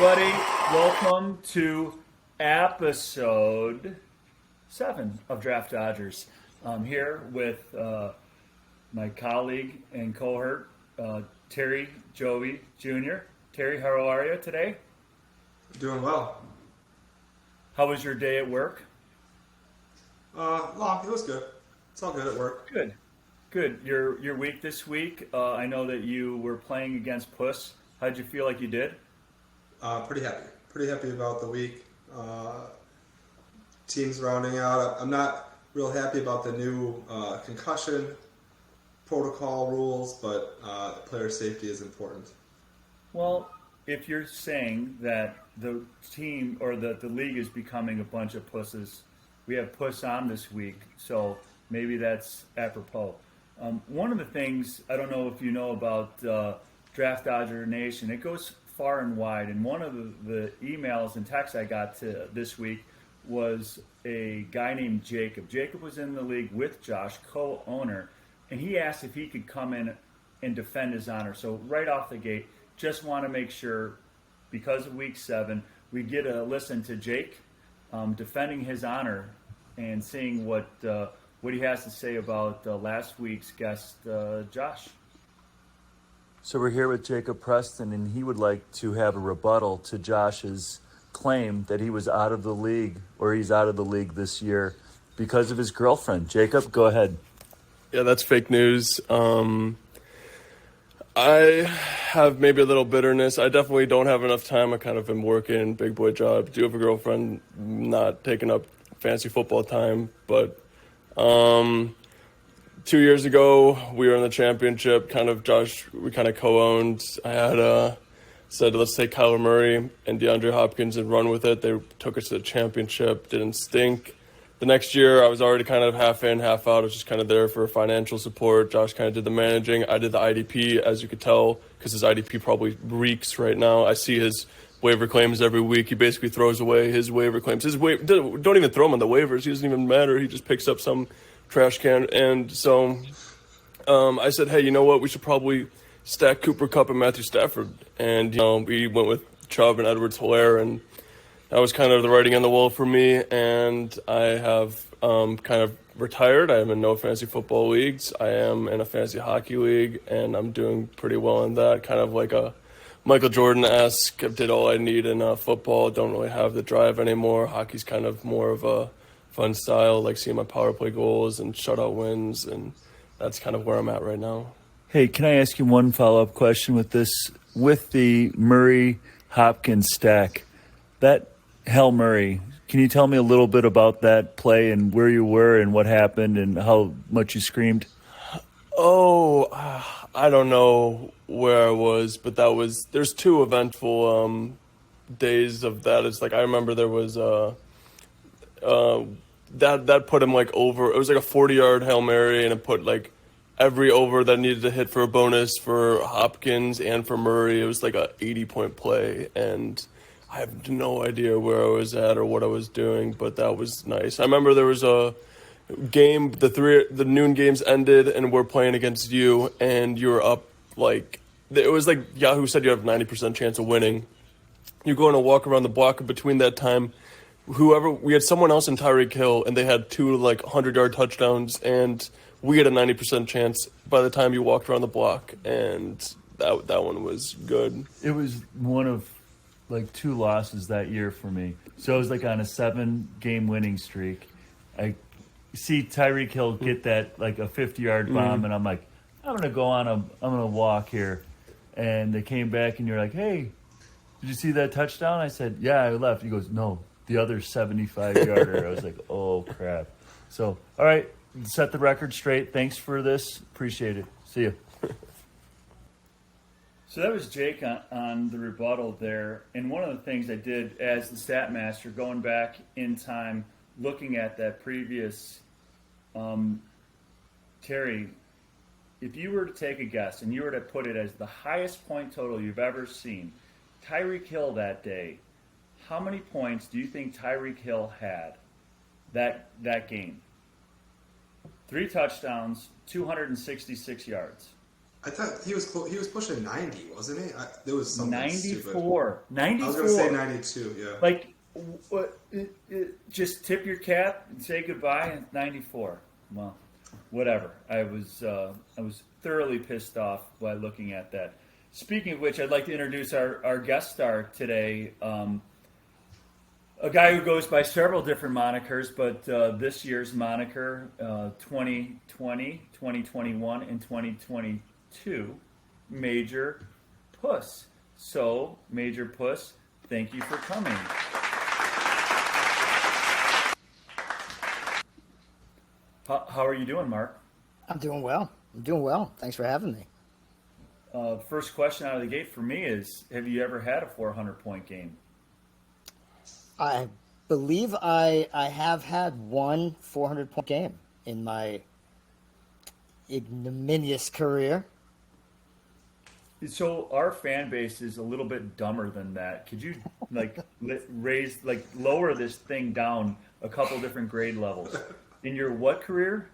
everybody. Welcome to episode 7 of Draft Dodgers. I'm here with my colleague and cohort, Terry Joey Jr. Terry, how are you today? Doing well. How was your day at work? Long. It was good. It's all good at work. Good. Good. Your week this week, I know that you were playing against Puss. How did you feel like you did? Pretty happy. Pretty happy about the week. Team's rounding out. I'm not real happy about the new concussion protocol rules, but player safety is important. Well, if you're saying that the team or that the league is becoming a bunch of pusses, we have Puss on this week, so maybe that's apropos. One of the things, I don't know if you know about Draft Dodger Nation, it goes far and wide, and one of the emails and texts I got this week was a guy named Jacob. Jacob was in the league with Josh, co-owner, and he asked if he could come in and defend his honor. So right off the gate, just want to make sure, because of week 7, we get a listen to Jake defending his honor and seeing what he has to say about last week's guest, Josh. So we're here with Jacob Preston, and he would like to have a rebuttal to Josh's claim that he was out of the league, or he's out of the league this year because of his girlfriend. Jacob, go ahead. Yeah, that's fake news. I have maybe a little bitterness. I definitely don't have enough time. I kind of been working, big boy job. Do have a girlfriend, not taking up fancy football time. But 2 years ago, we were in the championship. Josh, we kind of co-owned. I had said, let's take Kyler Murray and DeAndre Hopkins and run with it. They took us to the championship. Didn't stink. The next year, I was already kind of half in, half out. I was just kind of there for financial support. Josh kind of did the managing. I did the IDP, as you could tell, because his IDP probably reeks right now. I see his waiver claims every week. He basically throws away his waiver claims. Don't even throw him on the waivers. He doesn't even matter. He just picks up some trash can. And so I said, hey, you know what? We should probably stack Cooper Kupp and Matthew Stafford. And we went with Chubb and Edwards-Helaire, and that was kind of the writing on the wall for me, and I have kind of retired. I am in no fantasy football leagues. I am in a fantasy hockey league, and I'm doing pretty well in that, kind of like a Michael Jordan-esque. I did all I need in football. Don't really have the drive anymore. Hockey's kind of more of a fun style, like seeing my power play goals and shutout wins, and that's kind of where I'm at right now. Hey, can I ask you one follow-up question with this? With the Murray-Hopkins stack, that Hail Murray, can you tell me a little bit about that play and where you were and what happened and how much you screamed? Oh, I don't know where I was, but there's 2 eventful days of that. It's like I remember there was that put him like over. It was like a 40-yard Hail Mary, and it put like every over that needed to hit for a bonus for Hopkins and for Murray. It was like a 80-point play, and I have no idea where I was at or what I was doing, but that was nice. I remember there was a game, the noon games ended, and we're playing against you, and you were up it was like Yahoo said you have a 90% chance of winning. You're going to walk around the block between that time. We had someone else in Tyreek Hill, and they had 2 100-yard touchdowns, and we had a 90% chance by the time you walked around the block, and that one was good. It was one of 2 losses that year for me. So it was on a 7-game winning streak. I see Tyreek Hill get that a 50-yard bomb, and I'm like, I'm gonna go on I'm gonna walk here. And they came back, and you're like, hey, did you see that touchdown? I said, yeah, I left. He goes, no, the other 75-yarder. I was like, oh crap. So all right, set the record straight. Thanks for this. Appreciate it. See you. So that was Jake on the rebuttal there. And one of the things I did as the stat master, going back in time, looking at that previous, Terry, if you were to take a guess and you were to put it as the highest point total you've ever seen, Tyreek Hill that day, how many points do you think Tyreek Hill had that game? 3 touchdowns, 266 yards. I thought he was he was pushing 90, wasn't he? There was something stupid. 94. I was going to say 92. Yeah. Like, just tip your cap and say goodbye. And 94. Well, whatever. I was thoroughly pissed off by looking at that. Speaking of which, I'd like to introduce our guest star today. A guy who goes by several different monikers, but this year's moniker, 2020, 2021, and 2022, Major Puss. So, Major Puss, thank you for coming. How are you doing, Mark? I'm doing well. Thanks for having me. First question out of the gate for me is, have you ever had a 400-point game? I believe I have had one 400-point game in my ignominious career. So our fan base is a little bit dumber than that. Could you lower this thing down a couple different grade levels? In your what career?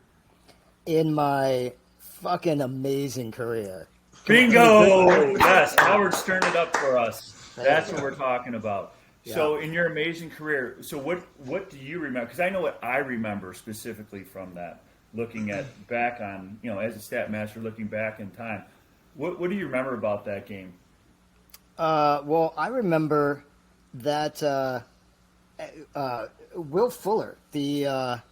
In my fucking amazing career. Bingo! Yes, Howard Stern it up for us. That's what we're talking about. Yeah. So in your amazing career, so what do you remember? Because I know what I remember specifically from that, looking back on, as a stat master, looking back in time. What do you remember about that game? Well, I remember that Will Fuller, the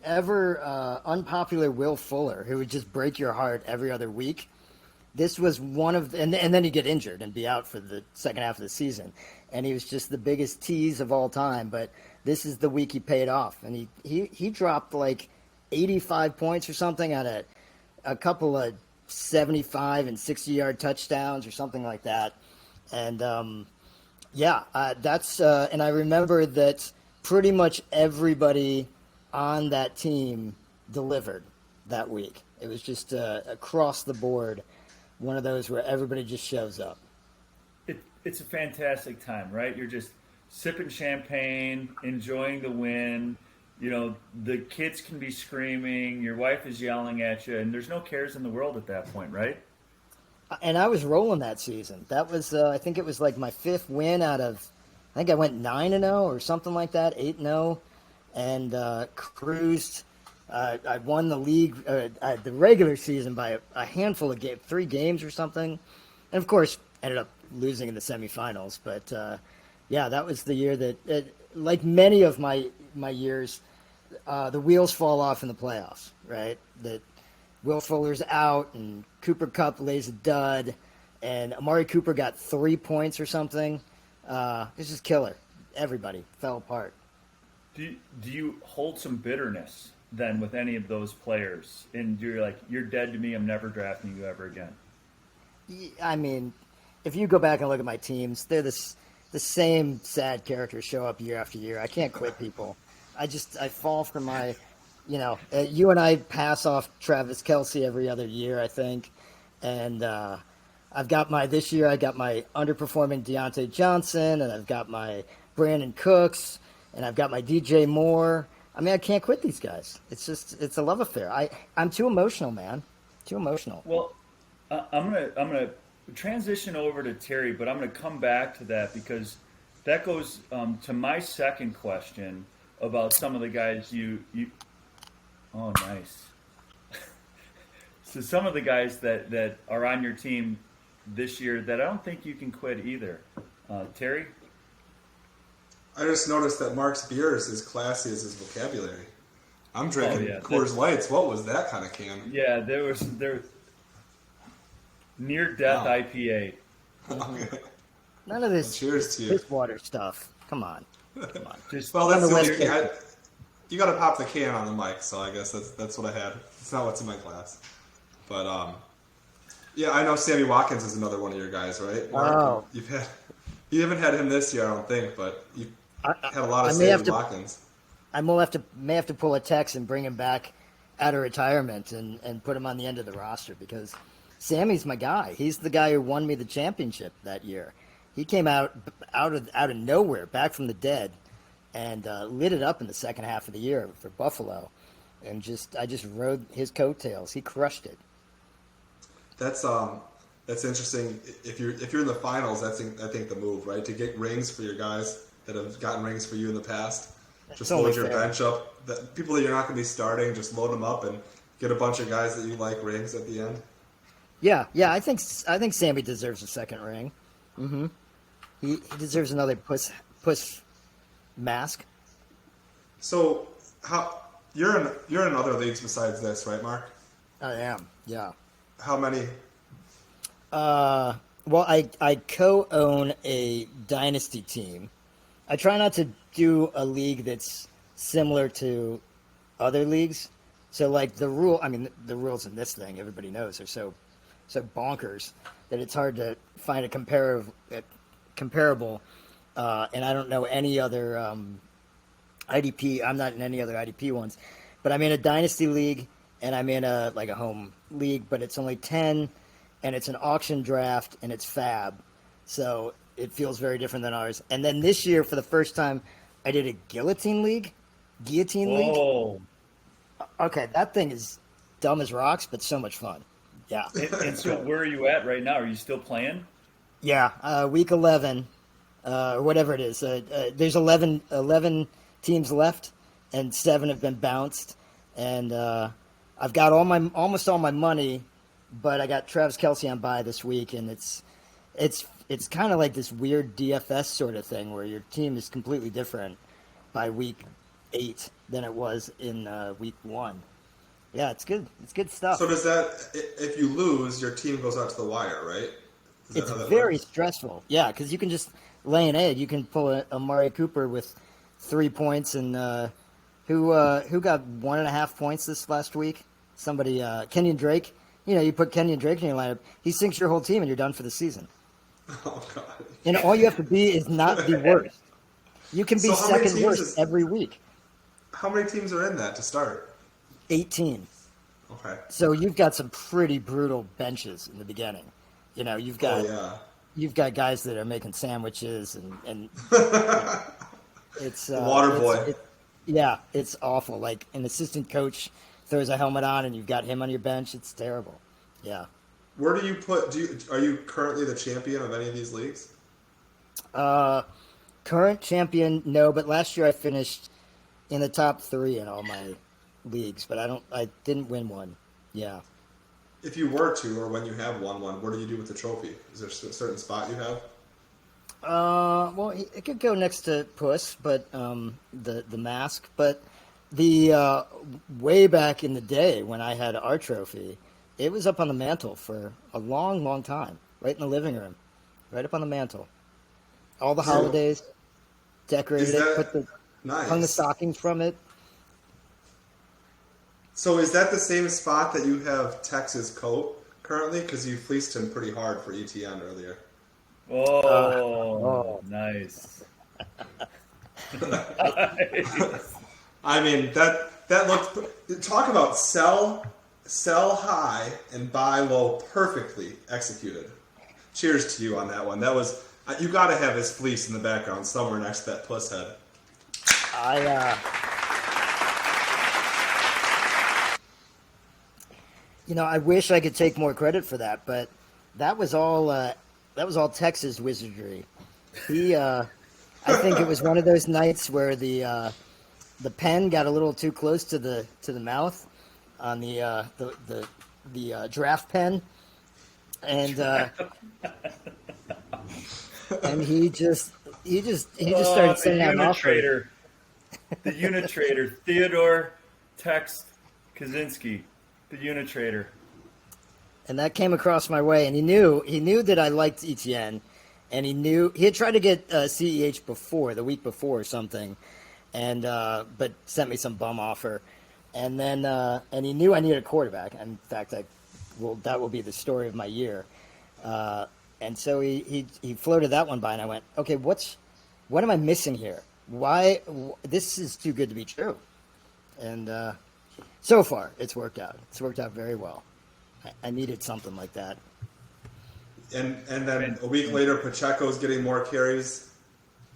ever unpopular Will Fuller, who would just break your heart every other week. This was one of, and then he'd get injured and be out for the second half of the season. And he was just the biggest tease of all time. But this is the week he paid off. And he dropped like 85 points or something on a couple of 75 and 60-yard touchdowns or something like that. And that's and I remember that pretty much everybody on that team delivered that week. It was just across the board, one of those where everybody just shows up. It's a fantastic time, right? You're just sipping champagne, enjoying the win. The kids can be screaming, your wife is yelling at you, and there's no cares in the world at that point, right? And I was rolling that season. That was, I think it was like my fifth win out of, I think I went 9-0 or something like that, 8-0, and cruised. I won the league, the regular season by a handful of 3 games or something, and of course ended up losing in the semifinals. But that was the year that, like many of my years, the wheels fall off in the playoffs. Right, that Will Fuller's out and Cooper Kupp lays a dud, and Amari Cooper got 3 points or something. It's just killer. Everybody fell apart. Do you hold some bitterness then with any of those players? And you're like, you're dead to me. I'm never drafting you ever again. I mean, if you go back and look at my teams, they're the same sad characters show up year after year. I can't quit people. I fall for my, you and I pass off Travis Kelce every other year, I think. And this year I got my underperforming Deontay Johnson, and I've got my Brandon Cooks, and I've got my DJ Moore. I mean, I can't quit these guys. It's a love affair. I'm too emotional, man. Too emotional. Well, I'm gonna transition over to Terry, but I'm gonna come back to that because that goes to my second question about some of the guys you. Oh, nice. So some of the guys that are on your team this year that I don't think you can quit either. Terry? I just noticed that Mark's beer is as classy as his vocabulary. I'm drinking Coors Lights. What was that kind of can? Yeah, there near death IPA. Okay. None of this Cheers to you. piss water stuff. Come on. Just Well, that's On the the only West can. You got to pop the can on the mic, so I guess that's what I had. It's not what's in my glass. But I know Sammy Watkins is another one of your guys, right? Mark? Oh. You haven't had him this year, I don't think, but you had a lot of I may have Sammy to- Watkins. I may have to pull a Tex and bring him back out of retirement and put him on the end of the roster because Sammy's my guy. He's the guy who won me the championship that year. He came out of nowhere, back from the dead, and lit it up in the second half of the year for Buffalo. And I just rode his coattails. He crushed it. That's interesting. If you're in the finals, I think the move, right, to get rings for your guys that have gotten rings for you in the past. Just only load your fair. bench up. The people that you're not going to be starting, just load them up and get a bunch of guys that you like rings at the end. Yeah. I think Sammy deserves a second ring. Mm-hmm. He deserves another puss mask. So how you're in other leagues besides this, right, Mark? I am. Yeah. How many? Well, I co-own a dynasty team. I try not to do a league that's similar to other leagues. So, like the rules in this thing, everybody knows, are so bonkers that it's hard to find a comparable. And I don't know any other IDP. I'm not in any other IDP ones, but I'm in a dynasty league, and I'm in a home league, but it's only 10. And it's an auction draft, and it's fab. So it feels very different than ours. And then this year, for the first time, I did a guillotine league. Whoa. Okay, that thing is dumb as rocks, but so much fun. Yeah. And so where are you at right now? Are you still playing? Yeah, week 11, or whatever it is. There's 11 teams left, and 7 have been bounced. And I've got almost all my money, but I got Travis Kelce on bye this week, and it's kind of like this weird DFS sort of thing where your team is completely different by week 8 than it was in week 1. Yeah, it's good. It's good stuff. So does that, if you lose, your team goes out to the wire, right? Is that It's how that very works? stressful. Yeah, because you can just lay an egg. You can pull a Amari Cooper with 3 points, and who got 1.5 points this last week? Somebody, Kenyon Drake. You put Kenyon Drake in your lineup, he sinks your whole team, and you're done for the season. Oh God. And all you have to be is not the worst. You can be So how many second teams worst is- every week. How many teams are in that to start? 18. Okay. So you've got some pretty brutal benches in the beginning. You've got Oh yeah. you've got guys that are making sandwiches and it's Water it's- boy. yeah, it's awful. Like an assistant coach throws a helmet on and you've got him on your bench. It's terrible. Yeah. Where do you put? Are you currently the champion of any of these leagues? Current champion, no, but last year I finished in the top 3 in all my leagues, but I didn't win one. Yeah. If you were to, or when you have won one, what do you do with the trophy? Is there a certain spot you have? Well, it could go next to Puss, but the mask. But the way back in the day when I had our trophy, it was up on the mantle for a long, long time, right in the living room, right up on the mantle. All the So, holidays, decorated is it, that nice? hung the stockings from it. So is that the same spot that you have Tex's coat currently? Because you fleeced him pretty hard for ETN earlier. Oh, nice. Nice. I mean that looked. Talk about sell high and buy low, perfectly executed. Cheers to you on that one. That was you got to have his fleece in the background somewhere next to that puss head. I wish I could take more credit for that, but that was all Texas wizardry. I think it was one of those nights where the pen got a little too close to the mouth on the draft pen, and and he just started sending out offers. Unitrader. The Unitrader. Theodore Text Kaczynski. The Unitrader. And that came across my way, and he knew that I liked ETN, and he had tried to get CEH the week before or something, and but sent me some bum offer, and then and he knew I needed a quarterback. In fact, that will be the story of my year, and so he floated that one by, and I went, okay, what am I missing here? Why this is too good to be true, and so far it's worked out. It's worked out very well. I needed something like that. And then a week later, Pacheco's getting more carries,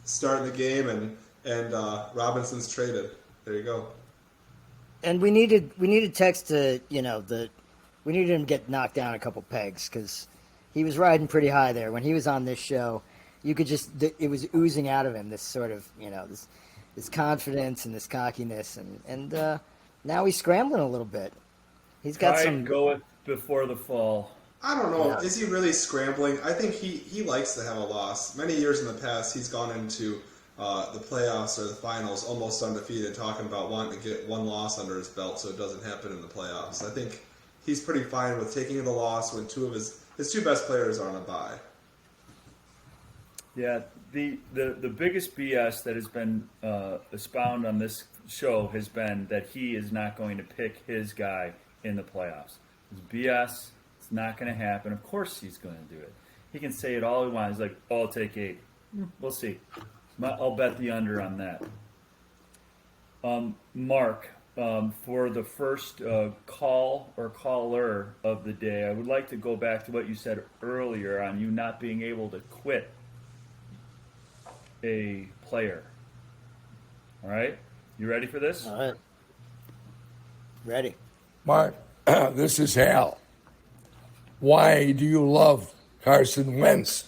starting the game, and Robinson's traded. There you go. And we needed Tex to, the we needed him to get knocked down a couple pegs because he was riding pretty high there. When he was on this show, you could just it was oozing out of him this sort of this confidence and this cockiness, and now he's scrambling a little bit. He's got some go it before the fall. I don't know. Yeah. Is he really scrambling? I think he likes to have a loss. Many years in the past, he's gone into the playoffs or the finals almost undefeated, talking about wanting to get one loss under his belt so it doesn't happen in the playoffs. I think he's pretty fine with taking the loss when two of his two best players are on a bye. Yeah, the biggest BS that has been expounded on this show has been that he is not going to pick his guy in the playoffs. It's BS. It's not going to happen. Of course he's going to do it. He can say it all he wants. He's like, oh, I'll take 8. We'll see. I'll bet the under on that. Mark, for the first call or caller of the day, I would like to go back to what you said earlier on you not being able to quit a player. All right? You ready for this? all right. Ready? Mark, this is Hal. Why do you love Carson Wentz?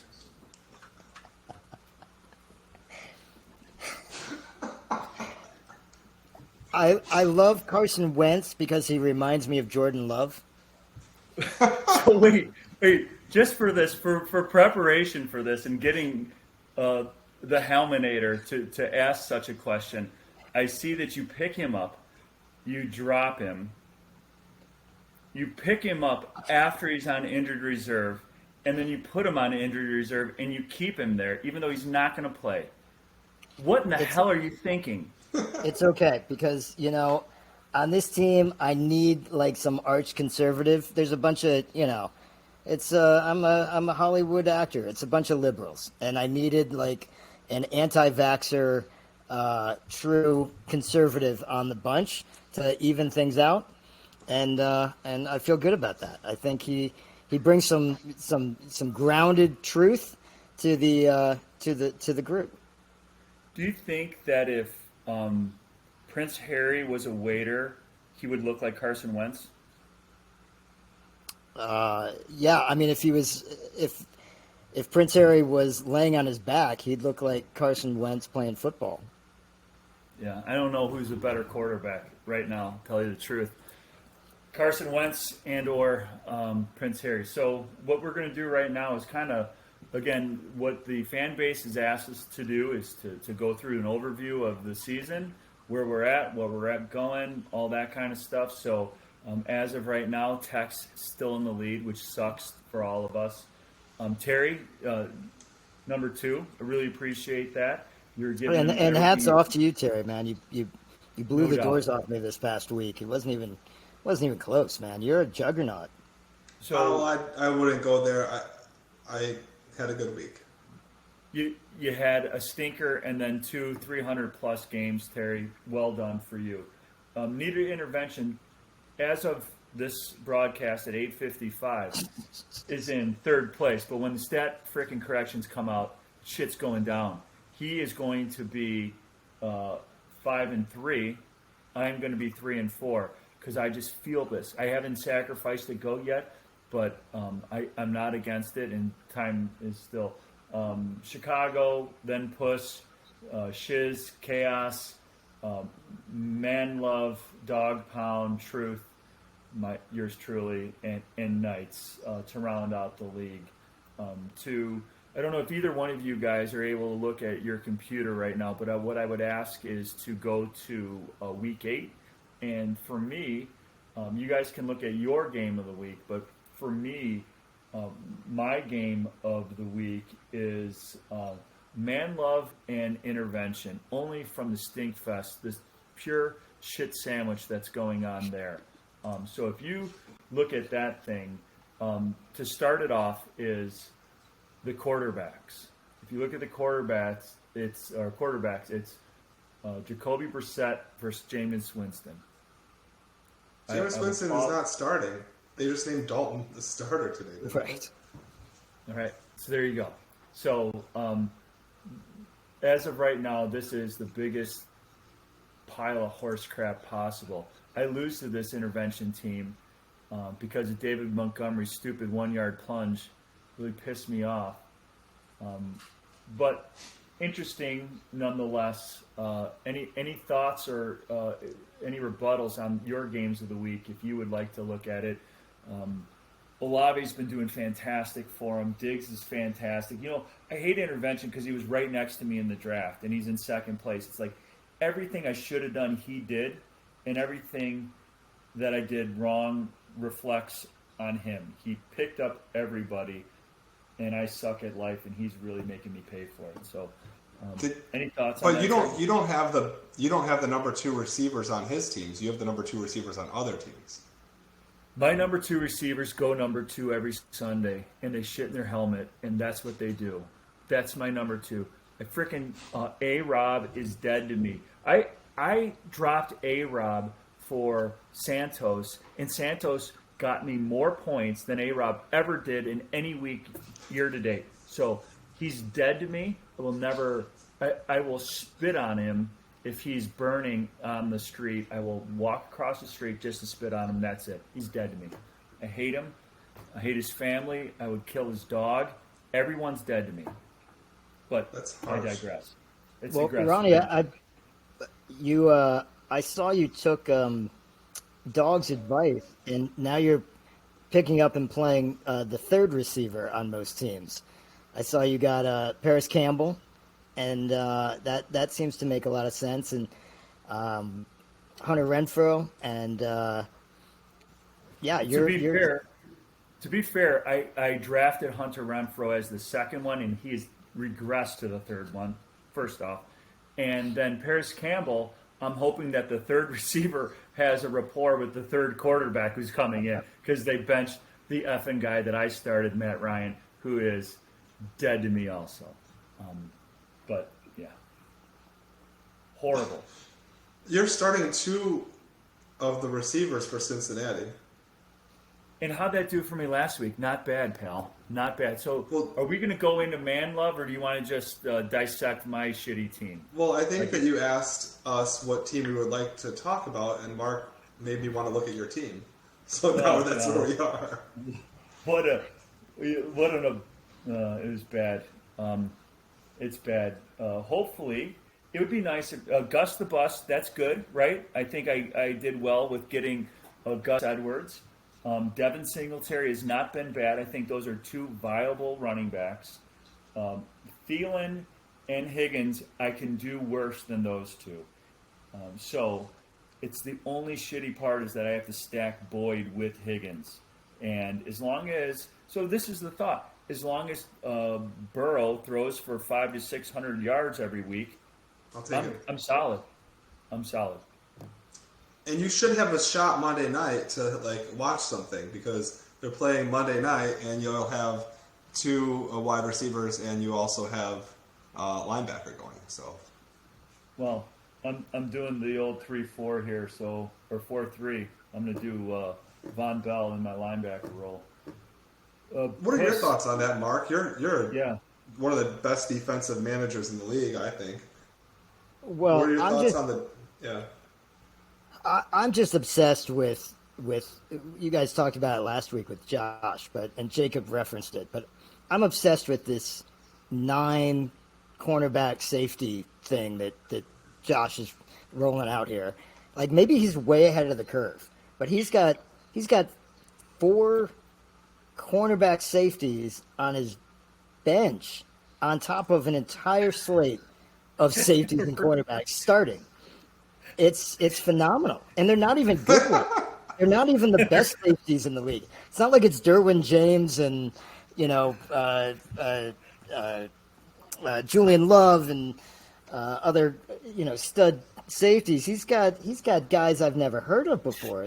I love Carson Wentz because he reminds me of Jordan Love. So wait, just for this, for preparation for this and getting the Helminator to ask such a question, I see that you pick him up, you drop him, you pick him up after he's on injured reserve, and then you put him on injured reserve and you keep him there even though he's not going to play. What in the hell are you thinking? It's okay because on this team I need like some arch conservative. There's a bunch of it's I'm a Hollywood actor. It's a bunch of liberals, and I needed like an anti-vaxxer, true conservative on the bunch to even things out, and I feel good about that. I think he brings some grounded truth to the group. Do you think that if Prince Harry was a waiter, he would look like Carson Wentz? Yeah, I mean, if Prince Harry was laying on his back, he'd look like Carson Wentz playing football. Yeah, I don't know who's a better quarterback right now, to tell you the truth. Carson Wentz and or Prince Harry. So what we're going to do right now is kind of, again, what the fan base has asked us to do is to go through an overview of the season, where we're at, what we're at going, all that kind of stuff. So as of right now, Tech's still in the lead, which sucks for all of us. Terry, number 2, I really appreciate that. You're giving And hats off to you, Terry, man. You blew No the doubt. doors off me this past week. It wasn't even close, man. You're a juggernaut. So I wouldn't go there. I had a good week. you had a stinker and then 2 300-plus games, Terry. Well done for you. Needed intervention, as of this broadcast at 8:55, is in 3rd place. But when the stat frickin' corrections come out, shit's going down. He is going to be 5-3. I'm going to be 3-4 because I just feel this. I haven't sacrificed a goat yet, but I'm not against it, and time is still. Chicago, then Puss, Shiz, Chaos, Man Love, Dog Pound, Truth, yours truly, and Knights to round out the league. I don't know if either one of you guys are able to look at your computer right now, but what I would ask is to go to week 8. And for me, you guys can look at your game of the week, but for me, my game of the week is Man Love and Intervention, only from the Stinkfest, this pure shit sandwich that's going on there. So if you look at that thing, to start it off is the quarterbacks. If you look at the quarterbacks, it's Jacoby Brissett versus Jameis Winston. Jameis Winston is not starting. They just named Dalton the starter today. Right. All right, so there you go. So as of right now, this is the biggest pile of horse crap possible. I lose to this intervention team because of David Montgomery's stupid 1-yard plunge. Really pissed me off. But interesting nonetheless. Any thoughts or any rebuttals on your games of the week, if you would like to look at it? Olave's been doing fantastic for him. Diggs is fantastic. I hate intervention because he was right next to me in the draft, and he's in second place. It's like everything I should have done, he did, and everything that I did wrong reflects on him. He picked up everybody, and I suck at life, and he's really making me pay for it. So, any thoughts? But on you that? don't have the number 2 receivers on his teams. You have the number 2 receivers on other teams. My number 2 receivers go number 2 every Sunday, and they shit in their helmet, and that's what they do. That's my number 2. I freaking A-Rob is dead to me. I dropped A-Rob for Santos, and Santos got me more points than A-Rob ever did in any week year to date. So he's dead to me. I will spit on him if he's burning on the street. I will walk across the street just to spit on him. That's it. He's dead to me. I hate him. I hate his family. I would kill his dog. Everyone's dead to me. But That's I harsh. digress. It's Well, aggressive. Ronnie, I saw you took Dog's advice, and now you're picking up and playing the third receiver on most teams. I saw you got Paris Campbell, and that seems to make a lot of sense. And Hunter Renfrow, and To be fair, I drafted Hunter Renfrow as the second one, and he's regressed to the third one, first off. And then Paris Campbell, I'm hoping that the third receiver has a rapport with the third quarterback who's coming in, because they benched the effing guy that I started, Matt Ryan, who is dead to me also. But, yeah. Horrible. You're starting 2 of the receivers for Cincinnati. And how'd that do for me last week? Not bad, pal. Not bad. So, Well- are we going to go into man love, or do you want to just dissect my shitty team? Well, I think that you asked us what team we would like to talk about, and Mark made me want to look at your team. So now that's no. where we are. It was bad. It's bad. Hopefully, it would be nice if Gus the Bus. That's good, right? I think I did well with getting Gus Edwards. Devin Singletary has not been bad. I think those are 2 viable running backs. Thielen and Higgins, I can do worse than those 2. So it's the only shitty part is that I have to stack Boyd with Higgins. And as long as – so this is the thought. As long as Burrow throws for 500 to 600 yards every week, I'll take it. I'm solid. I'm solid. And you should have a shot Monday night to watch something, because they're playing Monday night, and you'll have 2 wide receivers, and you also have linebacker going. So, Well, I'm doing the old 3-4 here, or 4-3. I'm going to do Von Bell in my linebacker role. what are your thoughts on that, Mark? You're Yeah. one of the best defensive managers in the league, I think. well, What are your I'm thoughts just on the? Yeah. I'm just obsessed with you guys talked about it last week with Josh, and Jacob referenced it, but I'm obsessed with this 9 cornerback safety thing that Josh is rolling out here. Like, maybe he's way ahead of the curve, but he's got 4 cornerback safeties on his bench on top of an entire slate of safeties and cornerbacks starting. It's phenomenal, and they're not even good ones. They're not even the best safeties in the league. It's not like it's Derwin James and Julian Love and other stud safeties. He's got guys I've never heard of before.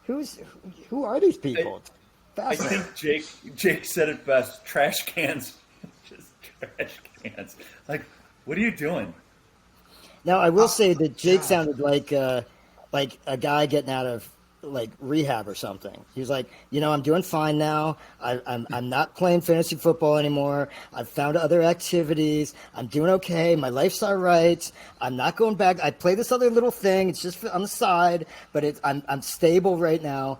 Who are these people? It's I fascinating. think Jake said it best. Trash cans. Just trash cans. Like, what are you doing? Now, I will say that Jake sounded like a guy getting out of rehab or something. He was like, I'm doing fine now. I'm not playing fantasy football anymore. I've found other activities. I'm doing okay. My life's all right. I'm not going back. I play this other little thing. It's just on the side, but I'm stable right now.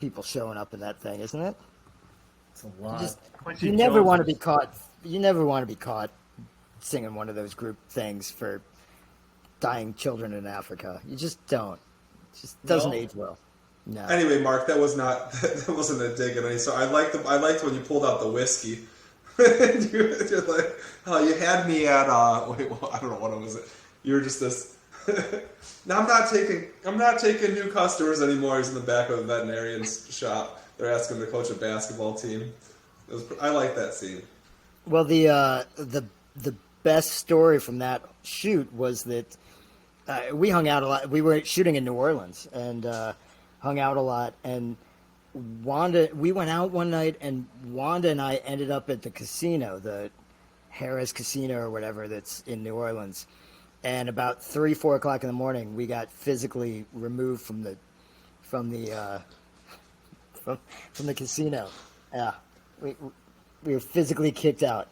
people showing up in that thing, isn't it? It's a lot. Just, Quincy you never Jones want to was- be caught. You never want to be caught singing one of those group things for dying children in Africa. You just don't. It just doesn't No. age well. No. Anyway, Mark, that wasn't a dig at any. So I liked when you pulled out the whiskey. You're like, oh, you had me at wait, well, I don't know what it was. You were just this. Now I'm not taking new customers anymore. He's in the back of a veterinarian's shop. They're asking him to coach a basketball team. I like that scene. Well, the best story from that shoot was that we hung out a lot. We were shooting in New Orleans and hung out a lot. And we went out one night, and Wanda and I ended up at the casino, the Harrah's Casino or whatever that's in New Orleans. And about 3-4 o'clock in the morning, we got physically removed from the casino. Yeah, we were physically kicked out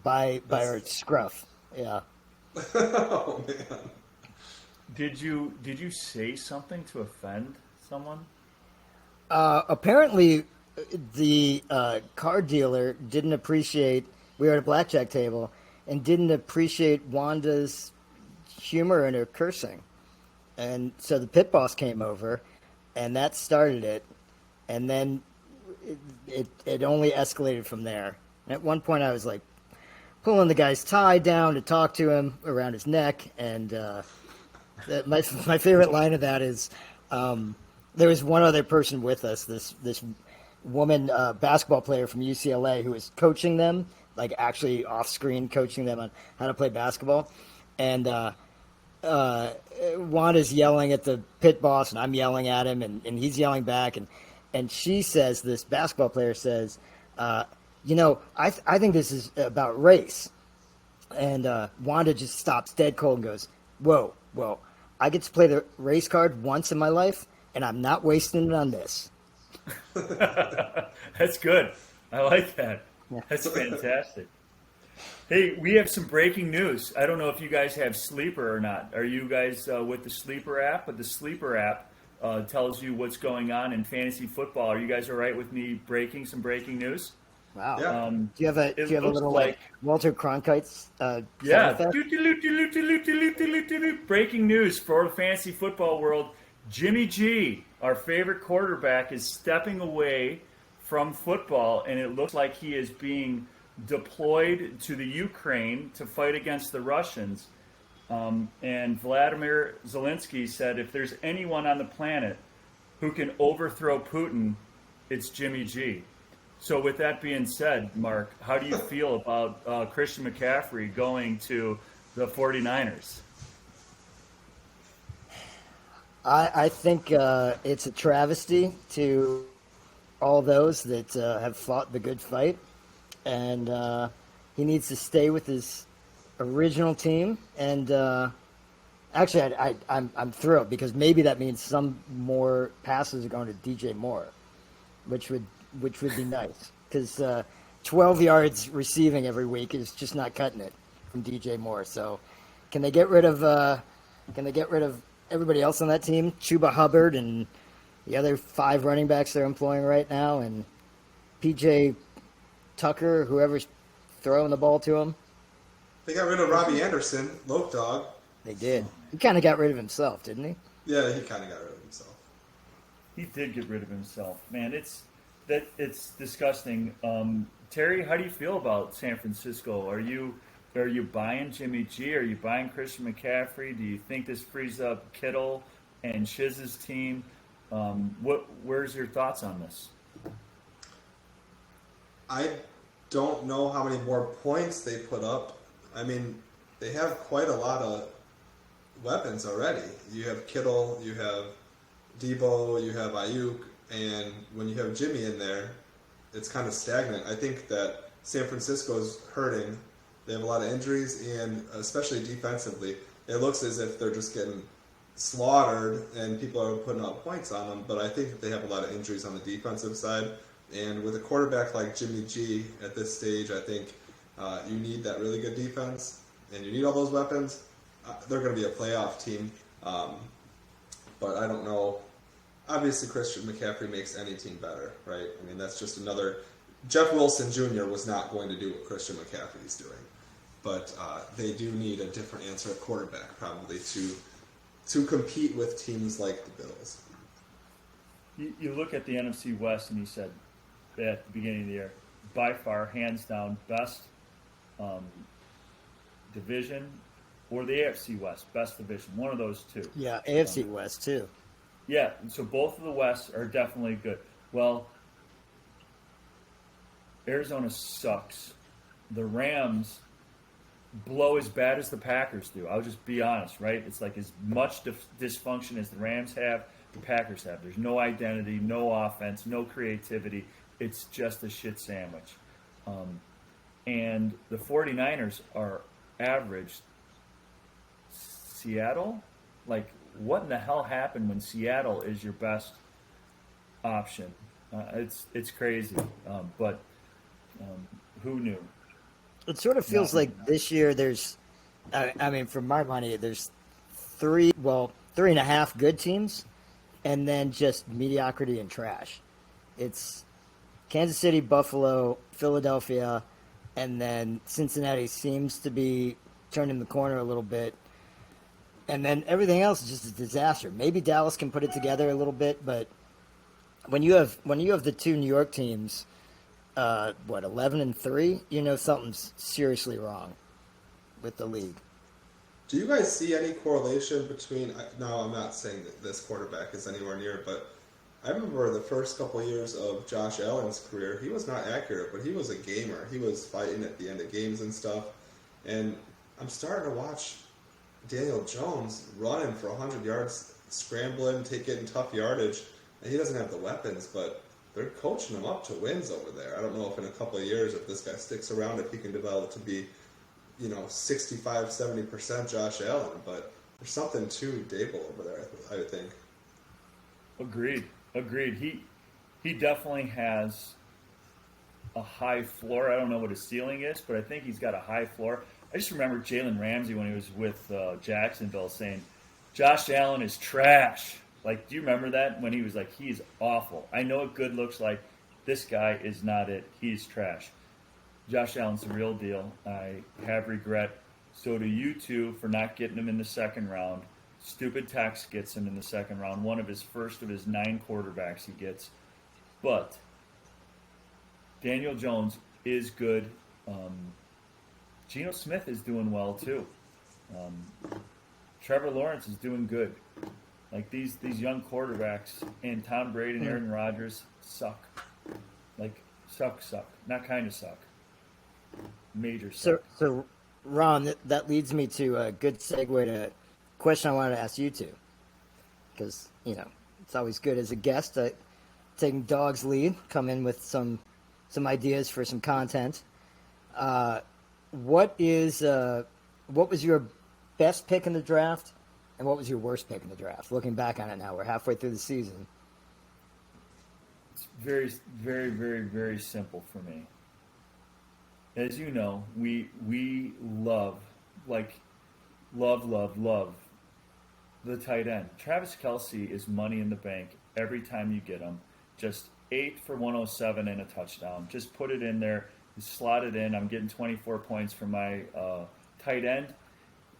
by our scruff. Yeah. Oh man. Did you say something to offend someone? Apparently, the card dealer didn't appreciate. We were at a blackjack table and didn't appreciate Wanda's humor and her cursing, and so the pit boss came over, and that started it, and then it only escalated from there. And at one point, I was like pulling the guy's tie down to talk to him around his neck, and my favorite line of that is there was one other person with us, this woman basketball player from UCLA who was coaching them, like actually off screen coaching them on how to play basketball, and Wanda's yelling at the pit boss, and I'm yelling at him, and he's yelling back, and she says, this basketball player says, I think this is about race. And Wanda just stops dead cold and goes, whoa, I get to play the race card once in my life, and I'm not wasting it on this. That's good. I like that. That's fantastic. Hey, we have some breaking news. I don't know if you guys have Sleeper or not. Are you guys with the Sleeper app? But the Sleeper app tells you what's going on in fantasy football. Are you guys all right with me breaking some breaking news? Wow. Yeah. Do you have a looks little like- Walter Cronkite's sound Yeah. effect? Breaking news for the fantasy football world. Jimmy G, our favorite quarterback, is stepping away from football, and it looks like he is being deployed to the Ukraine to fight against the Russians. And Vladimir Zelensky said, if there's anyone on the planet who can overthrow Putin, it's Jimmy G. So with that being said, Mark, how do you feel about Christian McCaffrey going to the 49ers? I think it's a travesty to all those that have fought the good fight, and he needs to stay with his original team. And actually, I'm thrilled because maybe that means some more passes are going to DJ Moore, which would be nice because 12 yards receiving every week is just not cutting it from DJ Moore. So, can they get rid of everybody else on that team? Chuba Hubbard and the other 5 running backs they're employing right now, and PJ Tucker, whoever's throwing the ball to him. They got rid of Robbie Anderson, Lope Dog. They did. He kind of got rid of himself, didn't he? Yeah, he kind of got rid of himself. He did get rid of himself. Man, it's disgusting. Terry, how do you feel about San Francisco? Are you buying Jimmy G? Are you buying Christian McCaffrey? Do you think this frees up Kittle and Shiz's team? Where's your thoughts on this? I don't know how many more points they put up. I mean, they have quite a lot of weapons already. You have Kittle, you have Debo, you have Ayuk, and when you have Jimmy in there, it's kind of stagnant. I think that San Francisco's hurting. They have a lot of injuries, and especially defensively, it looks as if they're just getting slaughtered, and people are putting up points on them. But I think that they have a lot of injuries on the defensive side. And with a quarterback like Jimmy G at this stage, I think you need that really good defense, and you need all those weapons. They're going to be a playoff team, but I don't know. obviously Christian McCaffrey makes any team better, right? I mean, that's just another. Jeff Wilson Jr. was not going to do what Christian McCaffrey is doing, but they do need a different answer at quarterback probably to compete with teams like the Bills. You look at the NFC West, and you said at the beginning of the year, by far, hands down, best division, or the AFC West, best division. One of those two. Yeah, AFC West too. Yeah, so both of the West are definitely good. Well, Arizona sucks. The Rams blow as bad as the Packers do. I'll just be honest, right? It's like as much dysfunction as the Rams have, the Packers have. There's no identity, no offense, no creativity. It's just a shit sandwich. And the 49ers are average. Seattle? Like, what in the hell happened when Seattle is your best option? It's crazy. But who knew? It sort of feels like this year there's, I mean, for my money, there's three and a half good teams, and then just mediocrity and trash. It's Kansas City, Buffalo, Philadelphia, and then Cincinnati seems to be turning the corner a little bit. And then everything else is just a disaster. Maybe Dallas can put it together a little bit, but when you have the two New York teams, 11-3, you know something's seriously wrong with the league. Do you guys see any correlation between? No, I'm not saying that this quarterback is anywhere near, but I remember the first couple of years of Josh Allen's career. He was not accurate, but he was a gamer. He was fighting at the end of games and stuff. And I'm starting to watch Daniel Jones running for 100 yards, scrambling, getting tough yardage, and he doesn't have the weapons, but they're coaching him up to wins over there. I don't know if in a couple of years, if this guy sticks around, if he can develop to be, 65, 70% Josh Allen, but there's something to Dable over there, I would think. Agreed. He definitely has a high floor. I don't know what his ceiling is, but I think he's got a high floor. I just remember Jalen Ramsey when he was with Jacksonville saying, Josh Allen is trash. Like, do you remember that? When he was like, he's awful. I know what good looks like. This guy is not it. He's trash. Josh Allen's the real deal. I have regret. So do you two for not getting him in the second round. Stupid Tex gets him in the second round. One of his first of his 9 quarterbacks he gets. But Daniel Jones is good. Geno Smith is doing well too. Trevor Lawrence is doing good. Like these young quarterbacks and Tom Brady and Aaron Rodgers suck. Like suck. Not kind of suck. Major suck. So Ron, that leads me to a good segue to a question I wanted to ask you two. Because, it's always good as a guest taking dog's lead, come in with some ideas for some content. What was your best pick in the draft, and what was your worst pick in the draft? Looking back on it now, we're halfway through the season. It's very, very, very, very simple for me. As you know, we love the tight end. Travis Kelce is money in the bank every time you get him. Just 8 for 107 and a touchdown. Just put it in there. Slot it in. I'm getting 24 points for my tight end,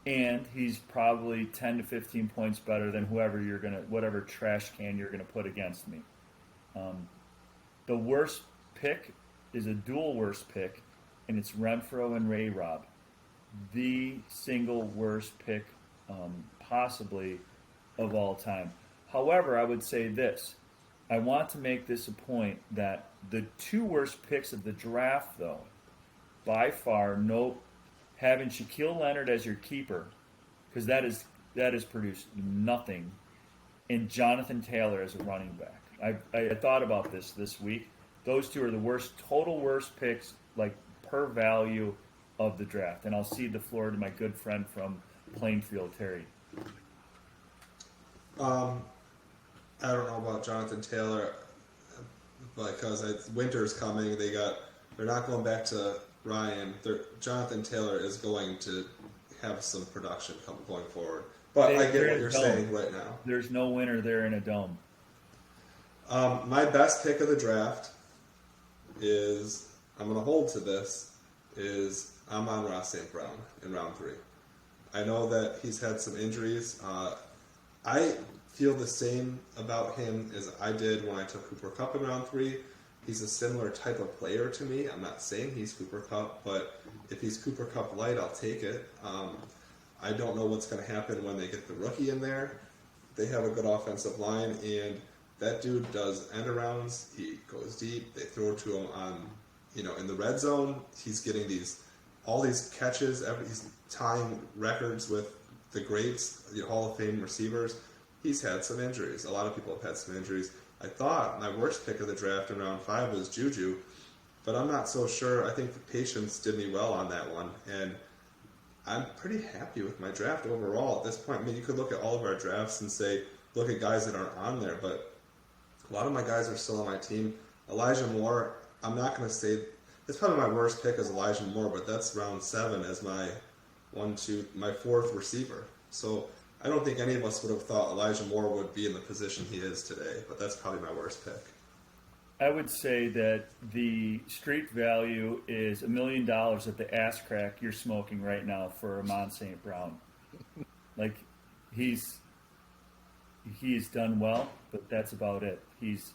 and he's probably 10 to 15 points better than whatever trash can you're gonna put against me. The worst pick is a dual worst pick, and it's Renfro and Ray-Rob. The single worst pick, possibly, of all time. However, I would say this. I want to make this a point that the 2 worst picks of the draft, though, by far, having Shaquille Leonard as your keeper, because that has produced nothing, and Jonathan Taylor as a running back. I thought about this week. Those 2 are the total worst picks, like per value of the draft. And I'll cede the floor to my good friend from Plainfield, Terry. I don't know about Jonathan Taylor because winter's coming. They're not going back to Ryan. Jonathan Taylor is going to have some production going forward. But I get what you're saying right now. There's no winner there in a dome. My best pick of the draft is, I'm going to hold to this, is Amon-Ra St. Brown in round 3. I know that he's had some injuries. I feel the same about him as I did when I took Cooper Kupp in round 3. He's a similar type of player to me. I'm not saying he's Cooper Kupp, but if he's Cooper Kupp light, I'll take it. I don't know what's going to happen when they get the rookie in there. They have a good offensive line, and that dude does end arounds. He goes deep. They throw to him on, in the red zone. He's getting all these catches. He's tying records with the greats, the Hall of Fame receivers. He's had some injuries. A lot of people have had some injuries. I thought my worst pick of the draft in round 5 was Juju, but I'm not so sure. I think the patience did me well on that one, and I'm pretty happy with my draft overall at this point. I mean, you could look at all of our drafts and say, look at guys that aren't on there, but a lot of my guys are still on my team. Elijah Moore, I'm not going to say, it's probably my worst pick is Elijah Moore, but that's round 7 as my my 4th receiver. So I don't think any of us would have thought Elijah Moore would be in the position he is today, but that's probably my worst pick. I would say that the street value is $1 million at the ass crack you're smoking right now for Amon St. Brown. Like, he's done well, but that's about it. He's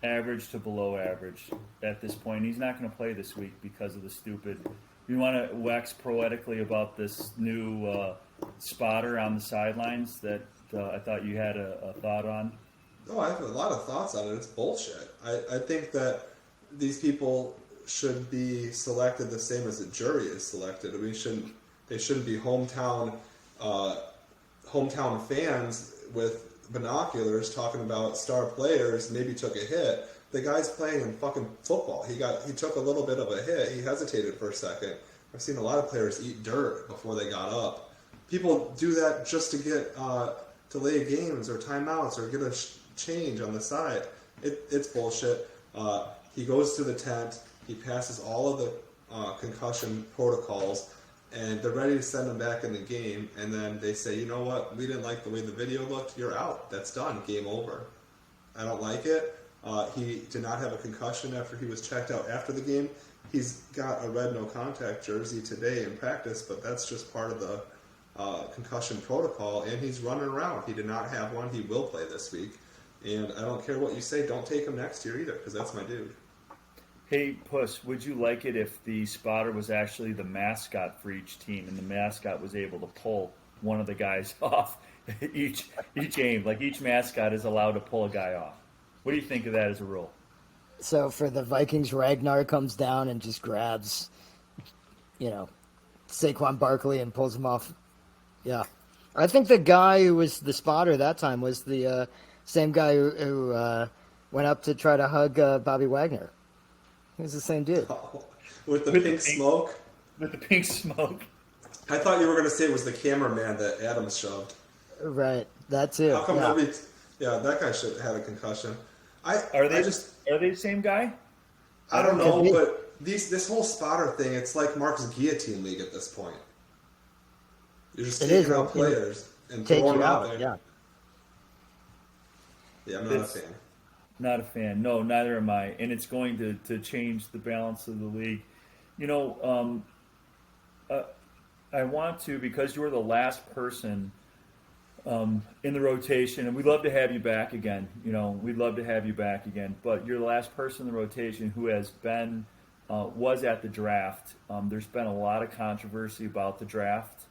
average to below average at this point. He's not going to play this week because of the stupid. You want to wax poetically about this new spotter on the sidelines that I thought you had a thought on? No, I have a lot of thoughts on it. It's bullshit. I think that these people should be selected the same as a jury is selected. I mean, they shouldn't be hometown fans with binoculars talking about star players. Maybe took a hit. The guy's playing in fucking football. He took a little bit of a hit. He hesitated for a second. I've seen a lot of players eat dirt before they got up. People do that just to get delay games or timeouts or get a change on the side. It's bullshit. He goes to the tent. He passes all of the concussion protocols, and they're ready to send him back in the game. And then they say, you know what? We didn't like the way the video looked. You're out. That's done. Game over. I don't like it. He did not have a concussion after he was checked out after the game. He's got a red no contact jersey today in practice, but that's just part of the concussion protocol, and he's running around. He did not have one. He will play this week. And I don't care what you say. Don't take him next year either, because that's my dude. Hey, Puss, would you like it if the spotter was actually the mascot for each team, and the mascot was able to pull one of the guys off each game? Like, each mascot is allowed to pull a guy off. What do you think of that as a rule? So for the Vikings, Ragnar comes down and just grabs, Saquon Barkley and pulls him off. Yeah. I think the guy who was the spotter that time was the same guy who went up to try to hug Bobby Wagner. He was the same dude. With the pink smoke? With the pink smoke. I thought you were going to say it was the cameraman that Adams shoved. Right. That too. How come yeah. nobody... Yeah, that guy should have had a concussion. Are they the same guy? I don't know, but this whole spotter thing, it's like Mark's guillotine league at this point. You're just taking out players and throwing them out there. Yeah. Yeah, I'm not a fan. Not a fan. No, neither am I. And it's going to change the balance of the league. I want to, because you were the last person in the rotation, and we'd love to have you back again. We'd love to have you back again. But you're the last person in the rotation who has been, was at the draft. There's been a lot of controversy about the draft.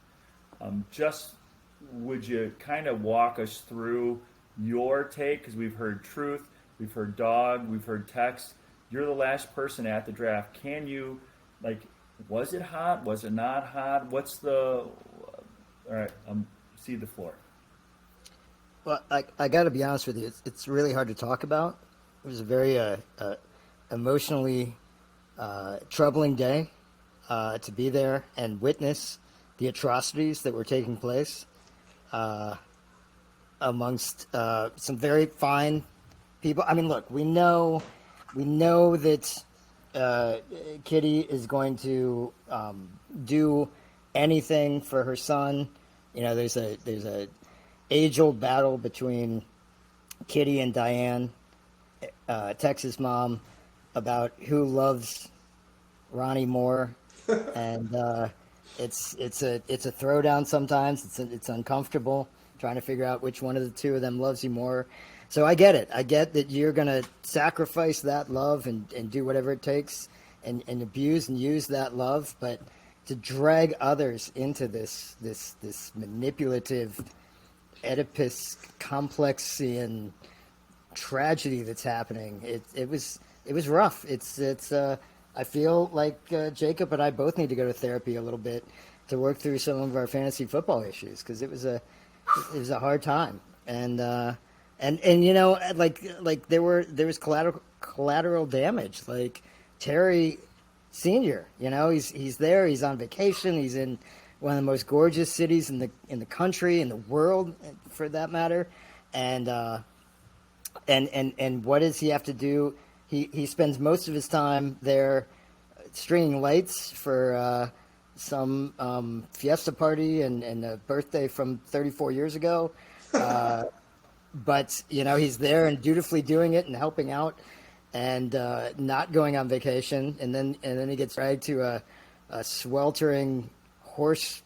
Would you kind of walk us through your take? Because we've heard truth, we've heard dog, we've heard text. You're the last person at the draft. Can you, was it hot? Was it not hot? All right, cede the floor. Well, I got to be honest with you. It's really hard to talk about. It was a very emotionally troubling day to be there and witness the atrocities that were taking place amongst some very fine people. I mean, look, we know that Kitty is going to do anything for her son. There's a age-old battle between Kitty and Diane. Texas mom about who loves Ronnie Moore, and it's a throwdown sometimes. It's uncomfortable trying to figure out which one of the two of them loves you more. So I get it. I get that you're gonna sacrifice that love and do whatever it takes and abuse and use that love, but to drag others into this manipulative Oedipus complexian tragedy that's happening. It was rough. I feel like Jacob and I both need to go to therapy a little bit to work through some of our fantasy football issues, because it was a hard time, and you know, like there was collateral damage. Like Terry Senior, you know, he's there, he's on vacation, he's in one of the most gorgeous cities in the country, in the world, for that matter, and what does he have to do? He spends most of his time there stringing lights for some fiesta party and a birthday from 34 years ago. But, you know, he's there and dutifully doing it and helping out and not going on vacation. And then he gets dragged to a sweltering horse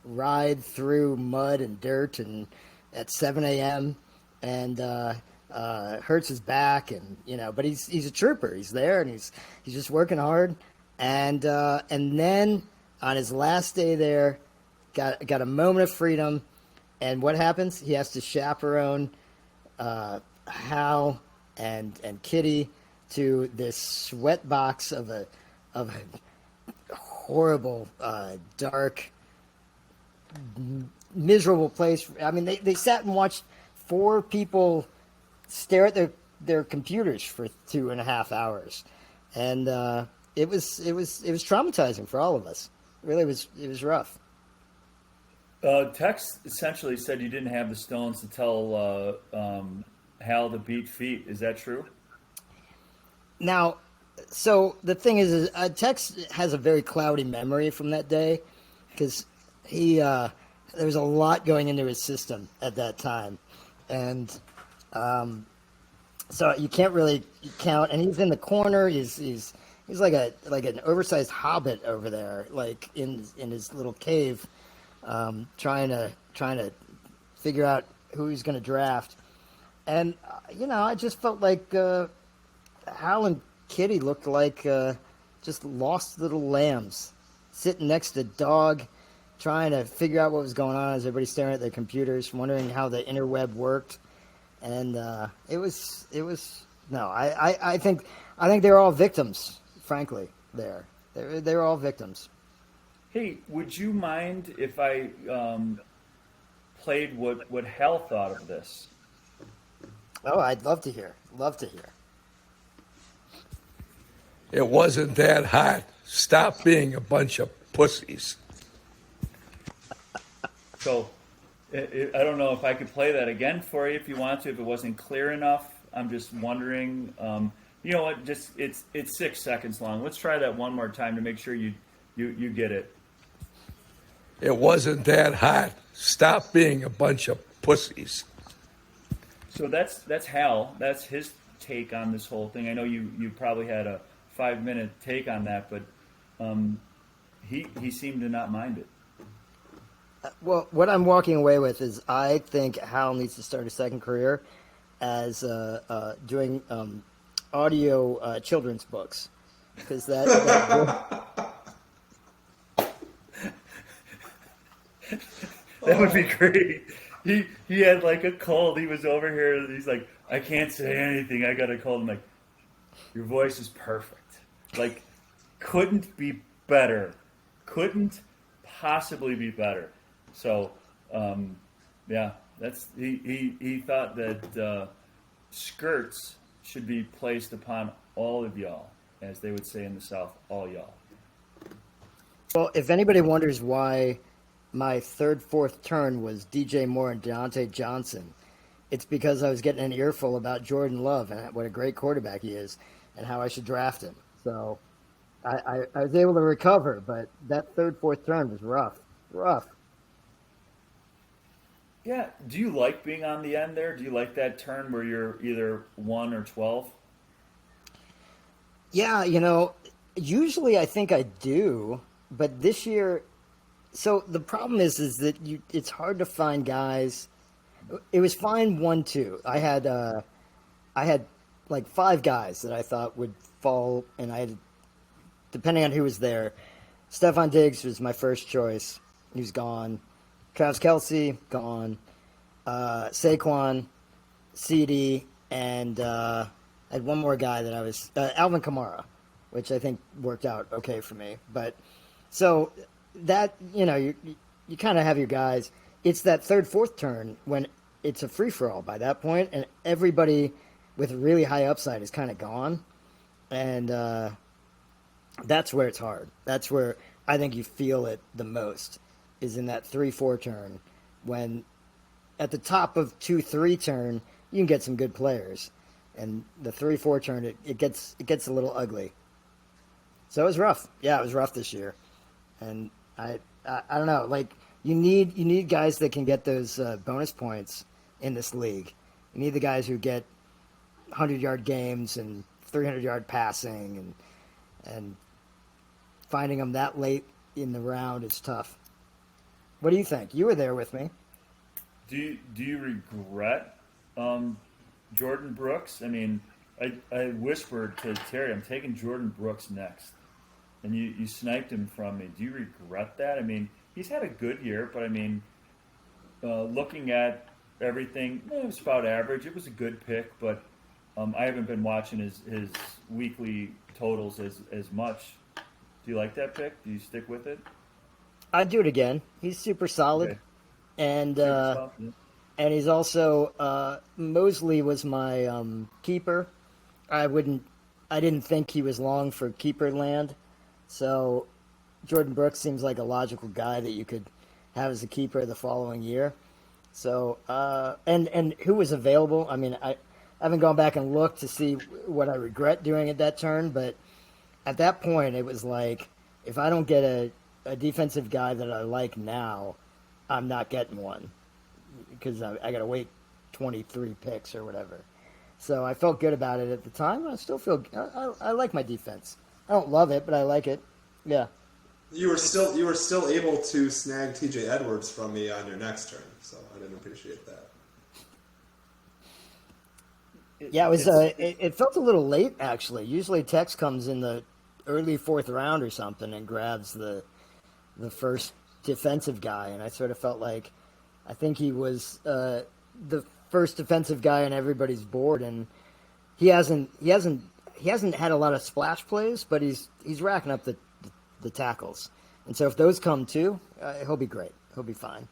ride through mud and dirt and at 7 a.m. and hurts his back, and you know, but he's a trooper. He's there and he's just working hard, and then on his last day there, got a moment of freedom, and what happens? He has to chaperone Hal and Kitty to this sweat box of a horrible, dark, miserable place. I mean, they sat and watched 4 people stare at their computers for 2.5 hours, and it was traumatizing for all of us. Really, it was rough. Tex essentially said you didn't have the stones to tell Hal to beat feet. Is that true? Now, so the thing is Tex has a very cloudy memory from that day, because there was a lot going into his system at that time, and so you can't really count. And he's in the corner. He's like an oversized hobbit over there, like in his little cave, trying to figure out who he's going to draft. And you know, I just felt like Hal and Kitty looked like just lost little lambs sitting next to Dog, trying to figure out what was going on as everybody's staring at their computers, wondering how the interweb worked. And it was no. I think they were all victims. Frankly, they were all victims. Hey, would you mind if I played what Hal thought of this? Oh, I'd love to hear. Love to hear. It wasn't that hot. Stop being a bunch of pussies. So, I don't know if I could play that again for you if you want to. If it wasn't clear enough, I'm just wondering. You know what? Just it's 6 seconds long. Let's try that one more time to make sure you get it. It wasn't that hot. Stop being a bunch of pussies. So that's Hal. That's his take on this whole thing. I know you probably had a 5-minute take on that, but he seemed to not mind it. Well, what I'm walking away with is I think Hal needs to start a second career as doing audio children's books, because that would be great. He had like a cold. He was over here. And he's like, I can't say anything. I got a cold. I'm like, your voice is perfect. Like, couldn't be better. Couldn't possibly be better. So, yeah, that's he thought that skirts should be placed upon all of y'all, as they would say in the South, all y'all. Well, if anybody wonders why my fourth turn was DJ Moore and Deontay Johnson, it's because I was getting an earful about Jordan Love and what a great quarterback he is and how I should draft him. So I was able to recover, but that fourth turn was rough. Yeah. Do you like being on the end there? Do you like that turn where you're either 1 or 12? Yeah, usually I think I do, but this year, so the problem is that it's hard to find guys. It was fine 1-2. I had like five guys that I thought would fall, and I had, depending on who was there, Stephon Diggs was my first choice. He was gone. Travis Kelsey gone. Saquon, CD, and I had one more guy that I was Alvin Kamara, which I think worked out okay for me. But so that you kind of have your guys. It's that third, fourth turn when it's a free for all by that point, and everybody with really high upside is kind of gone, and that's where it's hard. That's where I think you feel it the most, is in that 3-4 turn, when at the top of 2-3 turn you can get some good players, and the 3-4 turn it gets a little ugly. So it was rough. Yeah, it was rough this year, and I don't know. Like you need guys that can get those bonus points in this league. You need the guys who get 100-yard games and 300-yard passing, and finding them that late in the round is tough. What do you think? You were there with me. Do you regret Jordan Brooks? I mean, I whispered to Terry, I'm taking Jordan Brooks next, and you sniped him from me. Do you regret that? I mean, he's had a good year, but I mean, looking at everything, it was about average. It was a good pick, but I haven't been watching his weekly totals as much. Do you like that pick? Do you stick with it? I'd do it again. He's super solid, Okay. and Super soft, yeah. and he's also Mosley was my keeper. I didn't think he was long for keeper land, so Jordan Brooks seems like a logical guy that you could have as a keeper the following year. So and who was available? I mean, I haven't gone back and looked to see what I regret doing at that turn, but at that point it was like, if I don't get a defensive guy that I like now, I'm not getting one, because I got to wait 23 picks or whatever. So I felt good about it at the time. I still feel I like my defense. I don't love it, but I like it. Yeah. You were still able to snag T.J. Edwards from me on your next turn, so I didn't appreciate that. Yeah, it was. It felt a little late, actually. Usually, Tex comes in the early fourth round or something and grabs the first defensive guy, and I sort of felt like I think he was the first defensive guy on everybody's board, and he hasn't had a lot of splash plays, but he's racking up the tackles, and so if those come too, he'll be great. He'll be fine.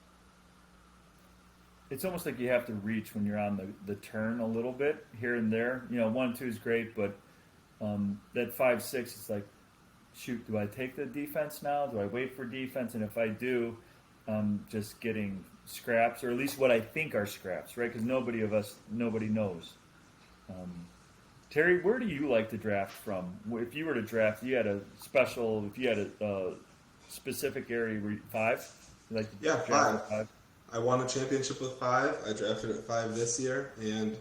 It's almost like you have to reach when you're on the turn a little bit here and there. 1-2 is great, but that 5-6 is like, shoot, do I take the defense now? Do I wait for defense? And if I do, I'm just getting scraps, or at least what I think are scraps, right? Because nobody knows. Terry, where do you like to draft from? If you were to draft, if you had a specific area, 5? You like to Yeah, draft 5. I won a championship with 5. I drafted at 5 this year, and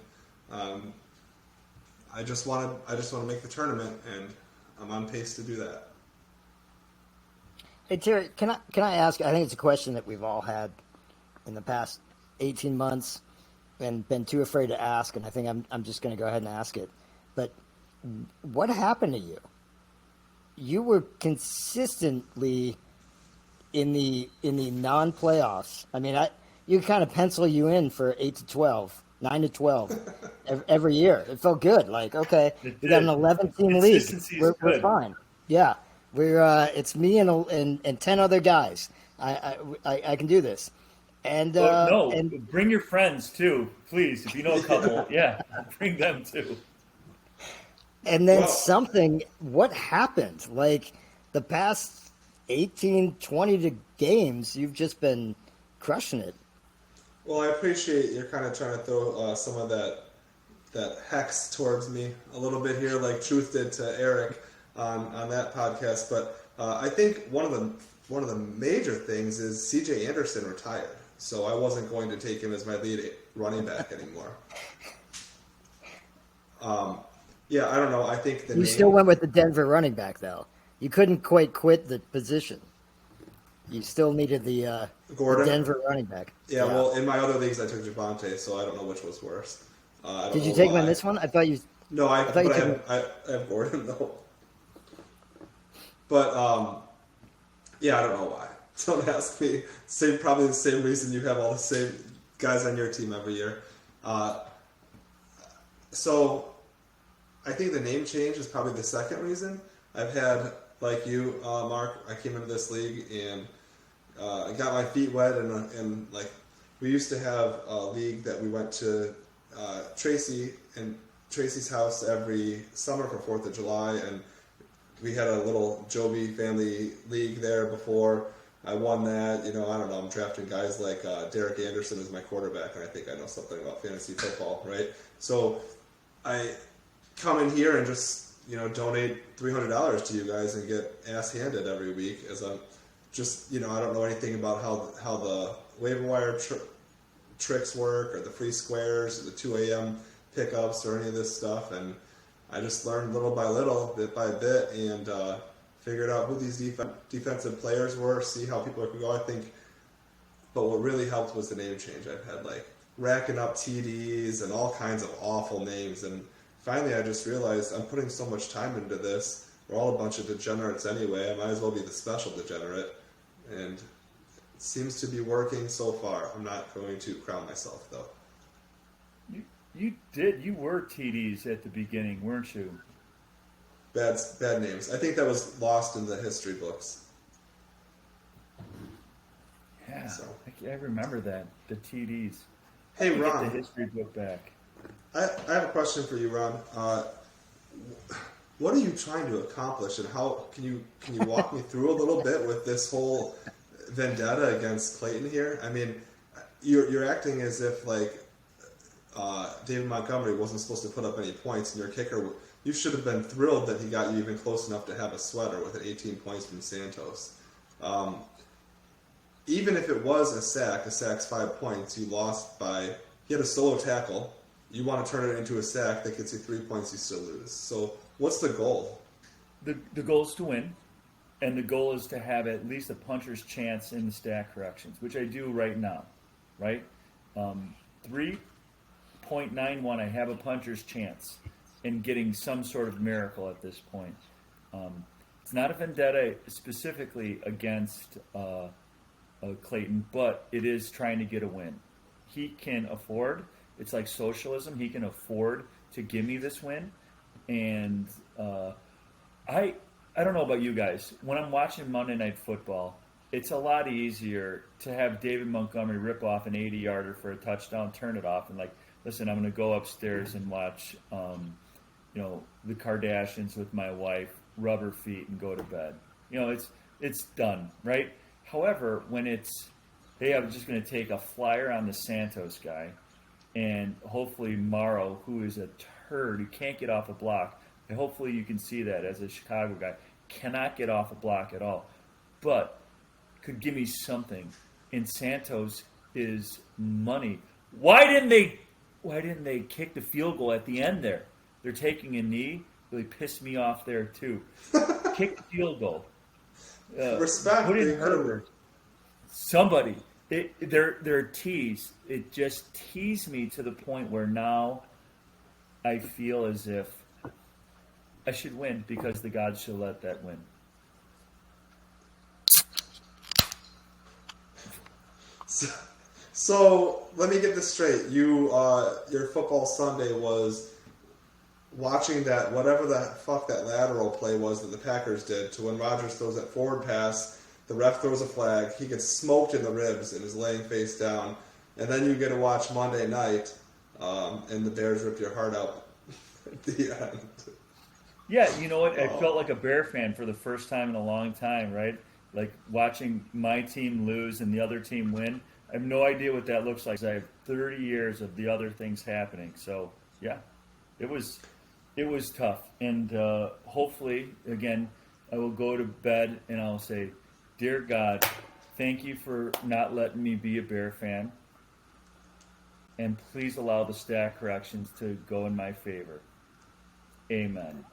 I just want to make the tournament, and I'm on pace to do that. Hey Terry, can I ask? I think it's a question that we've all had in the past 18 months, and been too afraid to ask, and I think I'm just going to go ahead and ask it. But what happened to you? You were consistently in the non-playoffs. I mean, you kind of pencil you in for 8 to 12, 9 to 12 every year. It felt good. Like, okay, we got an 11-team league. We're fine. Yeah, it's me and 10 other guys. I can do this. And and bring your friends too, please. If you know a couple, yeah, bring them too. And then what happened? Like the past 18, 20 games, you've just been crushing it. Well, I appreciate you're kind of trying to throw some of that hex towards me a little bit here, like Truth did to Eric on that podcast. But I think one of the major things is C.J. Anderson retired. so I wasn't going to take him as my lead running back anymore. Yeah, I don't know. I think the You name, still went with the Denver running back, though. You couldn't quite quit the position. You still needed the Gordon. Denver running back. Yeah, well, in my other leagues, I took Javonte, so I don't know which was worse. I don't Did you know take him why. in this one? I thought you. No, thought you but took I have Gordon though. But yeah, I don't know why. Don't ask me. Probably the same reason you have all the same guys on your team every year. So I think the name change is probably the second reason. I've had, like you, Mark, I came into this league and I got my feet wet, and like we used to have a league that we went to Tracy's house every summer for 4th of July, and we had a little Joby family league there before. I won that. I don't know, I'm drafting guys like Derek Anderson as my quarterback, and I think I know something about fantasy football, right? So I come in here and just, donate $300 to you guys and get ass-handed every week as I'm just, I don't know anything about how the waiver wire tricks work or the free squares or the 2 a.m. pickups or any of this stuff, and I just learned little by little, bit by bit, and figured out who these defensive players were, see how people could go, I think. But what really helped was the name change. I've had racking up TDs and all kinds of awful names, and finally I just realized I'm putting so much time into this. We're all a bunch of degenerates anyway. I might as well be the special degenerate, and it seems to be working so far. I'm not going to crown myself though. You were TDs at the beginning, weren't you? Bad names. I think that was lost in the history books. Yeah, So. I remember that, the TDs. Hey, Get Ron. the history book back. I have a question for you, Ron. What are you trying to accomplish, and how can you walk me through a little bit with this whole vendetta against Clayton here? I mean, you're acting as if David Montgomery wasn't supposed to put up any points, and your kicker, you should have been thrilled that he got you even close enough to have a sweater with an 18 points from Santos. Even if it was a sack's 5 points, you lost by, he had a solo tackle. You want to turn it into a sack that gets you 3 points, you still lose. So what's the goal? The goal is to win, and the goal is to have at least a puncher's chance in the stat corrections, which I do right now, right? 3.91, I have a puncher's chance in getting some sort of miracle at this point. It's not a vendetta specifically against Clayton, but it is trying to get a win. He can afford, it's like socialism, he can afford to give me this win. And I don't know about you guys. When I'm watching Monday Night Football, it's a lot easier to have David Montgomery rip off an 80-yarder for a touchdown, turn it off, and listen, I'm going to go upstairs and watch, the Kardashians with my wife, rub her feet, and go to bed. It's done, right? However, when it's, hey, I'm just going to take a flyer on the Santos guy, and hopefully Morrow, who is a turd who can't get off a block, and hopefully you can see that as a Chicago guy, cannot get off a block at all, but could give me something. And Santos is money. Why didn't they kick the field goal at the end there? They're taking a knee. Really pissed me off there too. Kick the field goal. Respect. Put in Herbert. Somebody. They're teased. It just teased me to the point where now I feel as if I should win because the gods should let that win. So let me get this straight. Your football Sunday was watching that, whatever the fuck that lateral play was that the Packers did, to when Rodgers throws that forward pass, the ref throws a flag, he gets smoked in the ribs and is laying face down, and then you get to watch Monday night, and the Bears rip your heart out at the end. Yeah, you know what? I felt like a Bear fan for the first time in a long time, right? Like watching my team lose and the other team win. I have no idea what that looks like. I have 30 years of the other things happening. So, yeah, it was tough. And hopefully, again, I will go to bed and I'll say, Dear God, thank you for not letting me be a Bear fan. And please allow the stat corrections to go in my favor. Amen.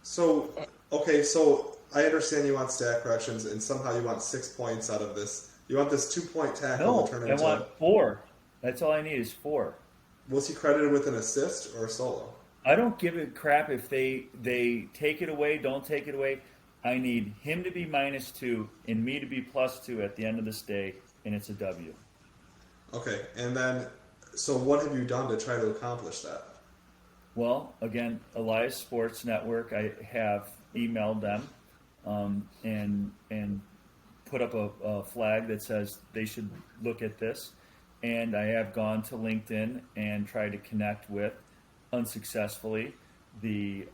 So, okay, so I understand you want stat corrections, and somehow you want 6 points out of this. You want this 2-point tackle No, to turn I into. want 4. That's all I need is 4. Was he credited with an assist or a solo? I don't give a crap if they take it away, don't take it away. I need him to be -2 and me to be +2 at the end of this day, and it's a W. Okay, and then, so what have you done to try to accomplish that? Well, again, Elias Sports Network, I have emailed them and put up a flag that says they should look at this. And I have gone to LinkedIn and tried to connect with, unsuccessfully, the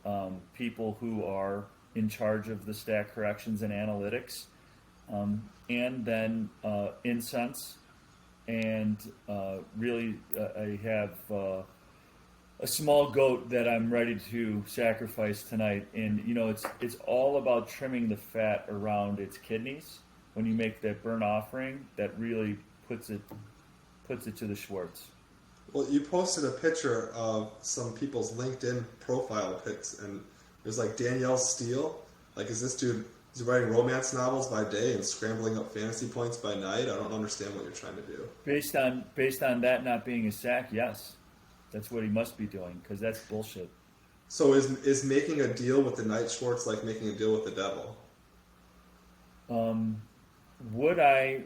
people who are in charge of the stat corrections and analytics. And then Incense. And really, I have a small goat that I'm ready to sacrifice tonight. And you know, it's all about trimming the fat around its kidneys. When you make that burnt offering, that really puts it to the Schwartz. Well, you posted a picture of some people's LinkedIn profile pics, and there's like Danielle Steele. Like, is this dude? Is he writing romance novels by day and scrambling up fantasy points by night? I don't understand what you're trying to do. Based on that not being a sack, yes, that's what he must be doing, because that's bullshit. So is making a deal with the Night Schwartz like making a deal with the devil? Would I?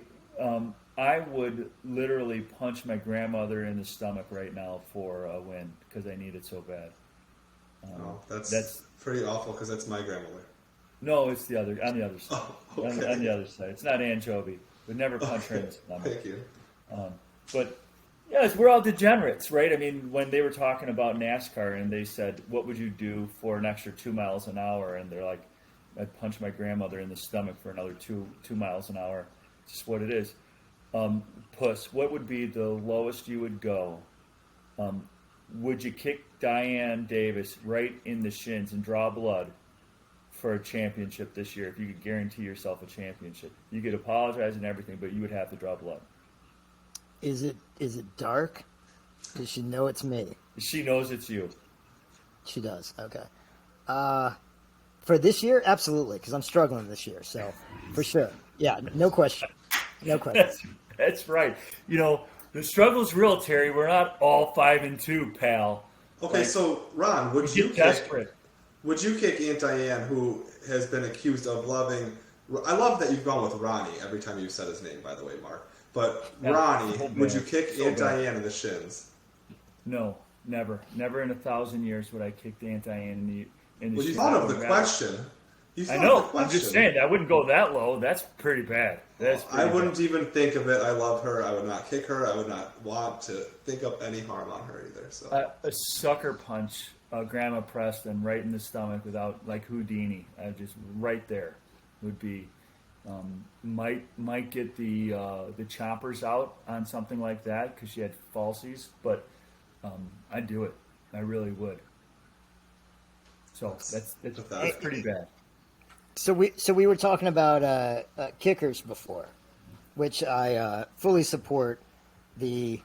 I would literally punch my grandmother in the stomach right now for a win because I need it so bad. Oh, that's pretty awful because that's my grandmother. No, it's on the other side. Oh, okay. On the other side. It's not anchovy. Would never punch her in the stomach. Thank you. But yes, we're all degenerates, right? I mean, when they were talking about NASCAR and they said, "What would you do for an extra 2 miles an hour?" and they're like, "I'd punch my grandmother in the stomach for another 2 miles an hour." It's just what it is. Puss, what would be the lowest you would go? Would you kick Diane Davis right in the shins and draw blood for a championship this year if you could guarantee yourself a championship? You could apologize and everything, but you would have to draw blood. Is it dark? Does she know it's me? She knows it's you. She does. Okay. For this year, absolutely, because I'm struggling this year. So, for sure. Yeah, no question. No question. That's right. You know, the struggle's real, Terry. We're not all 5-2, pal. Okay, Like, so Ron, would we you get desperate. Would you kick Aunt Diane, who has been accused of loving? I love that you've gone with Ronnie every time you've said his name. By the way, Mark. But Yeah, Ronnie, so would you bad. kick So Aunt bad. Diane in the shins? No, never. Never in 1,000 years would I kick the Anti-Ann in the Well, you shit. thought I of would the rather- question. You I thought of know. the question. I'm just saying. I wouldn't go that low. That's pretty bad. That's I pretty wouldn't bad. even think of it. I love her. I would not kick her. I would not want to think of any harm on her either. So A sucker punch, Grandma Preston, right in the stomach without, like Houdini. Just right there would be. Might get the choppers out on something like that because she had falsies, but I'd do it. I really would. So that's pretty bad. So we were talking about kickers before, which I fully support. The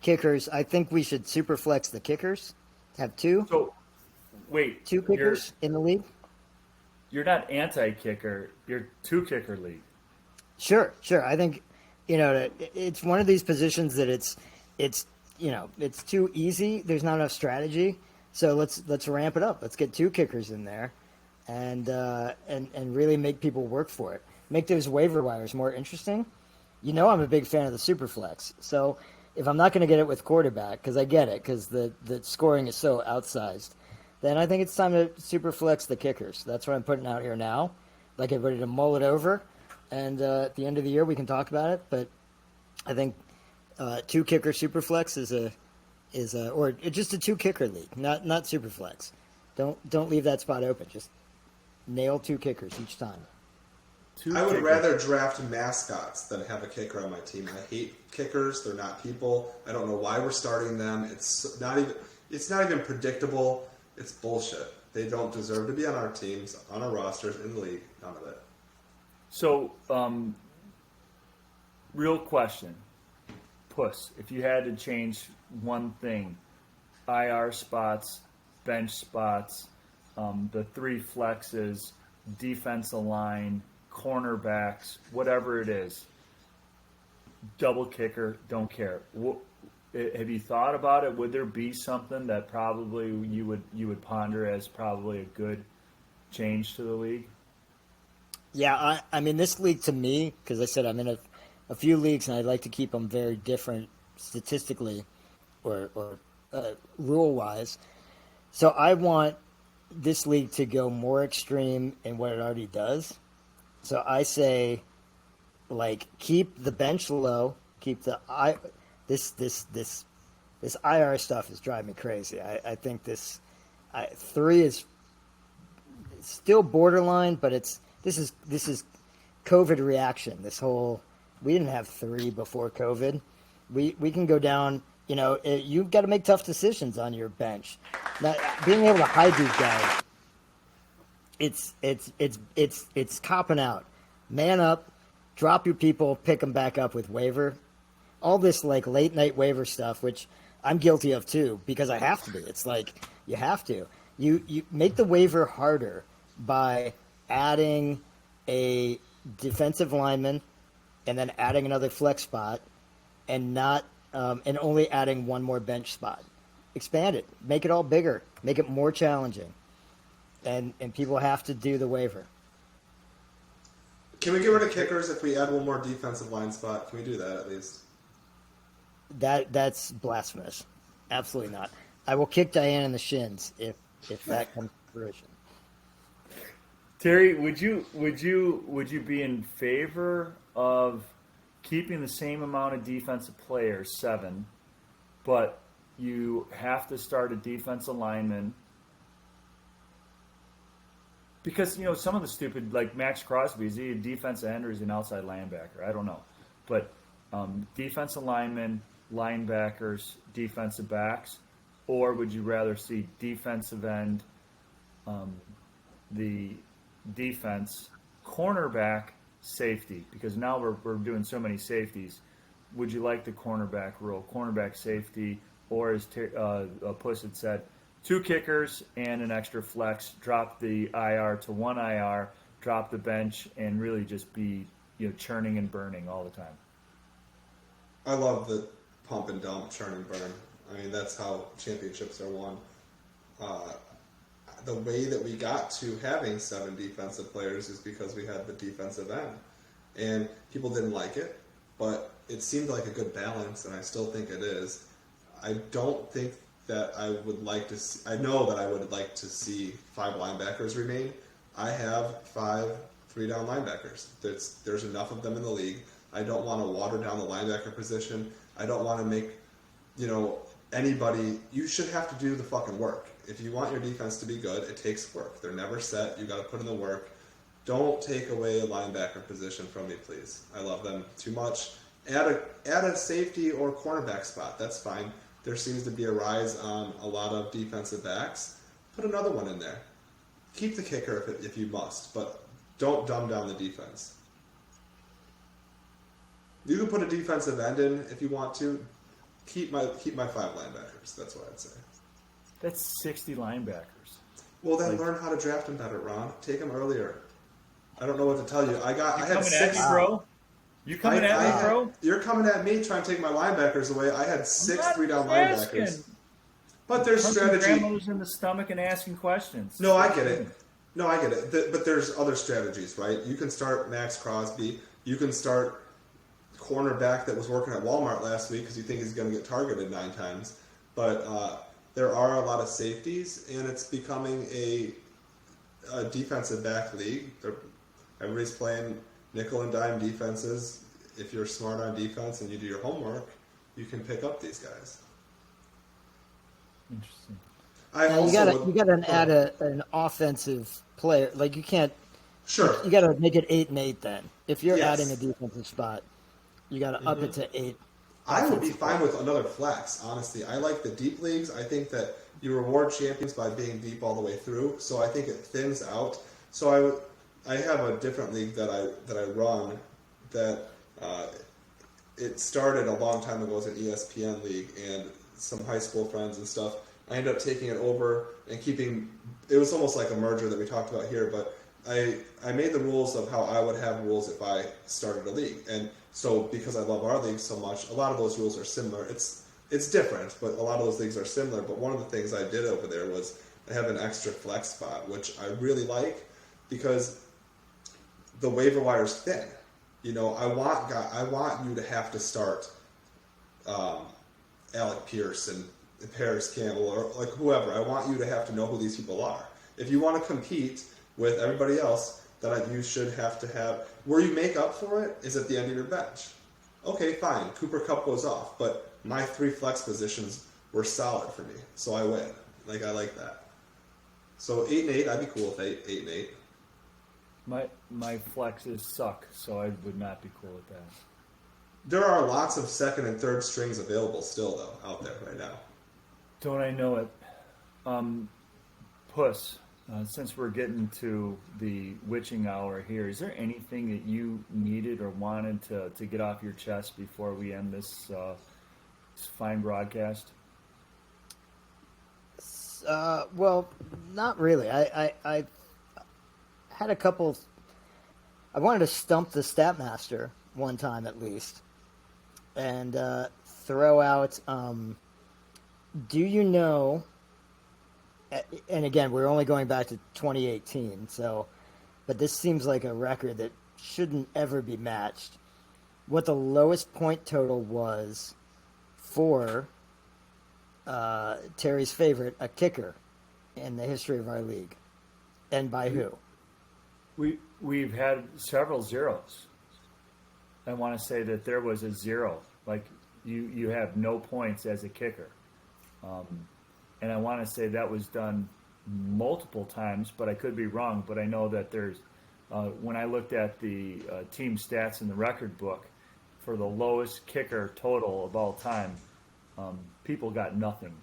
kickers. I think we should super flex the kickers. Have two So wait, kickers in the league. You're not anti-kicker. You're 2-kicker league. Sure. I think it's one of these positions that it's too easy. There's not enough strategy. So let's ramp it up. Let's get 2 kickers in there, and really make people work for it. Make those waiver wires more interesting. I'm a big fan of the super flex. So if I'm not going to get it with quarterback, because I get it, because the scoring is so outsized, then I think it's time to super flex the kickers. That's what I'm putting out here now. Like everybody to mull it over, and at the end of the year we can talk about it. But I think 2 kicker super flex is or just a 2 kicker league, not super flex. Don't leave that spot open. Just nail 2 kickers each time. I would rather draft mascots than have a kicker on my team. I hate kickers. They're not people. I don't know why we're starting them. It's not even predictable. It's bullshit. They don't deserve to be on our teams, on our rosters, in the league. None of it. So real question. Puss, if you had to change one thing, IR spots, bench spots, the three flexes, defensive line, cornerbacks, whatever it is, double kicker, don't care. Have you thought about it? Would there be something that probably you would ponder as probably a good change to the league? Yeah, I mean, this league to me, because I said I'm in a few leagues and I'd like to keep them very different statistically or rule-wise. So I want this league to go more extreme in what it already does. So I say, like, keep the bench low, keep the this IR stuff is driving me crazy. I think three is still borderline, but this is COVID reaction. This whole, we didn't have three before COVID. We can go down. You know, you've got to make tough decisions on your bench. Now, being able to hide these guys, it's copping out. Man up, drop your people, pick them back up with waiver. All this like late night waiver stuff, which I'm guilty of too, because I have to be. It's like you have to. You make the waiver harder by adding a defensive lineman and then adding another flex spot and not and only adding one more bench spot. Expand it. Make it all bigger. Make it more challenging. And people have to do the waiver. Can we get rid of kickers if we add one more defensive line spot? Can we do that at least? That's blasphemous. Absolutely not. I will kick Diane in the shins if that comes to fruition. Terry, would you be in favor of keeping the same amount of defensive players, 7, but you have to start a defensive lineman? Because, you know, some of the stupid, like Max Crosby, is he a defensive end or is he an outside linebacker? I don't know. But defensive linemen, linebackers, defensive backs, or would you rather see defensive end, the defense, cornerback, safety? Because now we're doing so many safeties. Would you like the cornerback rule, cornerback safety, or as Puss had said, 2 kickers and an extra flex, drop the IR to 1 IR, drop the bench, and really just be, you know, churning and burning all the time? I love the pump and dump, churn and burn. I mean, that's how championships are won. The way that we got to having 7 defensive players is because we had the defensive end. And people didn't like it, but it seemed like a good balance, and I still think it is. I don't think that I would like to see, I know that I would like to see 5 linebackers remain. I have 5 3-down linebackers. There's enough of them in the league. I don't want to water down the linebacker position. I don't want to make, you know, anybody, you should have to do the fucking work. If you want your defense to be good, it takes work. They're never set. You got to put in the work. Don't take away a linebacker position from me, please. I love them too much. Add a safety or cornerback spot. That's fine. There seems to be a rise on a lot of defensive backs. Put another one in there. Keep the kicker if you must, but don't dumb down the defense. You can put a defensive end in if you want to. Keep my 5 linebackers. That's what I'd say. That's 60 linebackers. Well, then learn how to draft them better, Ron. Take them earlier. I don't know what to tell you. I had 6. Bro? You coming at me, bro? You're coming at me trying to take my linebackers away. I had 6 3-down linebackers. But there's strategy. Grandmother's in the stomach and asking questions. No, I get it. But there's other strategies, right? You can start Max Crosby. You can start cornerback that was working at Walmart last week because you think he's going to get targeted 9 times. But there are a lot of safeties, and it's becoming a defensive back league. Everybody's playing nickel and dime defenses. If you're smart on defense and you do your homework, you can pick up these guys. Interesting. You got to add an offensive player. Like you can't. Sure. You got to make it 8-8 then. If you're Yes. adding a defensive spot, you got to up it to 8. I would be fine with another flex, honestly. I like the deep leagues. I think that you reward champions by being deep all the way through. So I think it thins out. So I have a different league that I run that it started a long time ago as an ESPN league, and some high school friends and stuff. I ended up taking it over and keeping. It was almost like a merger that we talked about here, but I made the rules of how I would have rules if I started a league, and so because I love our league so much, a lot of those rules are similar. It's different, but a lot of those leagues are similar. But one of the things I did over there was I have an extra flex spot, which I really like because the waiver wire's thin. You know, I want you to have to start Alec Pierce and Paris Campbell or like whoever. I want you to have to know who these people are. If you want to compete with everybody else, then you should have to have where you make up for it is at the end of your bench. Okay, fine. Cooper Kupp goes off, but my 3 flex positions were solid for me, so I win. Like I like that. So 8-8, I'd be cool with 8-8. My flexes suck, so I would not be cool with that. There are lots of second and third strings available still, though, out there right now. Don't I know it? Puss, since we're getting to the witching hour here, is there anything that you needed or wanted to get off your chest before we end this fine broadcast? Well, not really. I had a couple. I wanted to stump the stat master one time at least, and throw out. Do you know? And again, we're only going back to 2018, so, but this seems like a record that shouldn't ever be matched. What the lowest point total was for Terry's favorite, a kicker, in the history of our league, and by who? We've had several zeros. I want to say that there was a zero, like you have no points as a kicker. And I want to say that was done multiple times, but I could be wrong. But I know that there's, when I looked at the team stats in the record book, for the lowest kicker total of all time, people got nothing.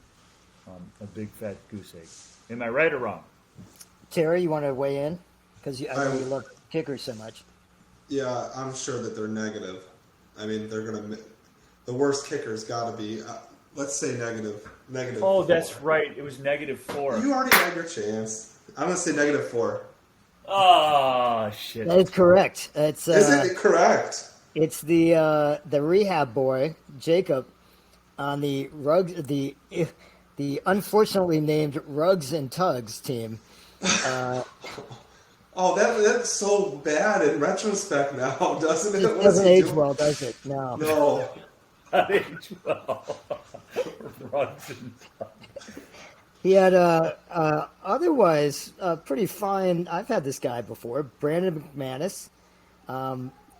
A big fat goose egg. Am I right or wrong? Terry, you want to weigh in? Because I know you love kickers so much. Yeah, I'm sure that they're negative. I mean, they're gonna. The worst kicker's got to be. Let's say negative. Oh, 4. that's right. It was -4. You already had your chance. I'm gonna say -4. Oh shit! That is correct. It's Isn't it correct? It's the rehab boy Jacob on the Rugs the unfortunately named Rugs and Tugs team. Oh, that's so bad in retrospect now, doesn't it? It doesn't age well, does it? No. No. Not age well. Runs and He had otherwise pretty fine. I've had this guy before, Brandon McManus.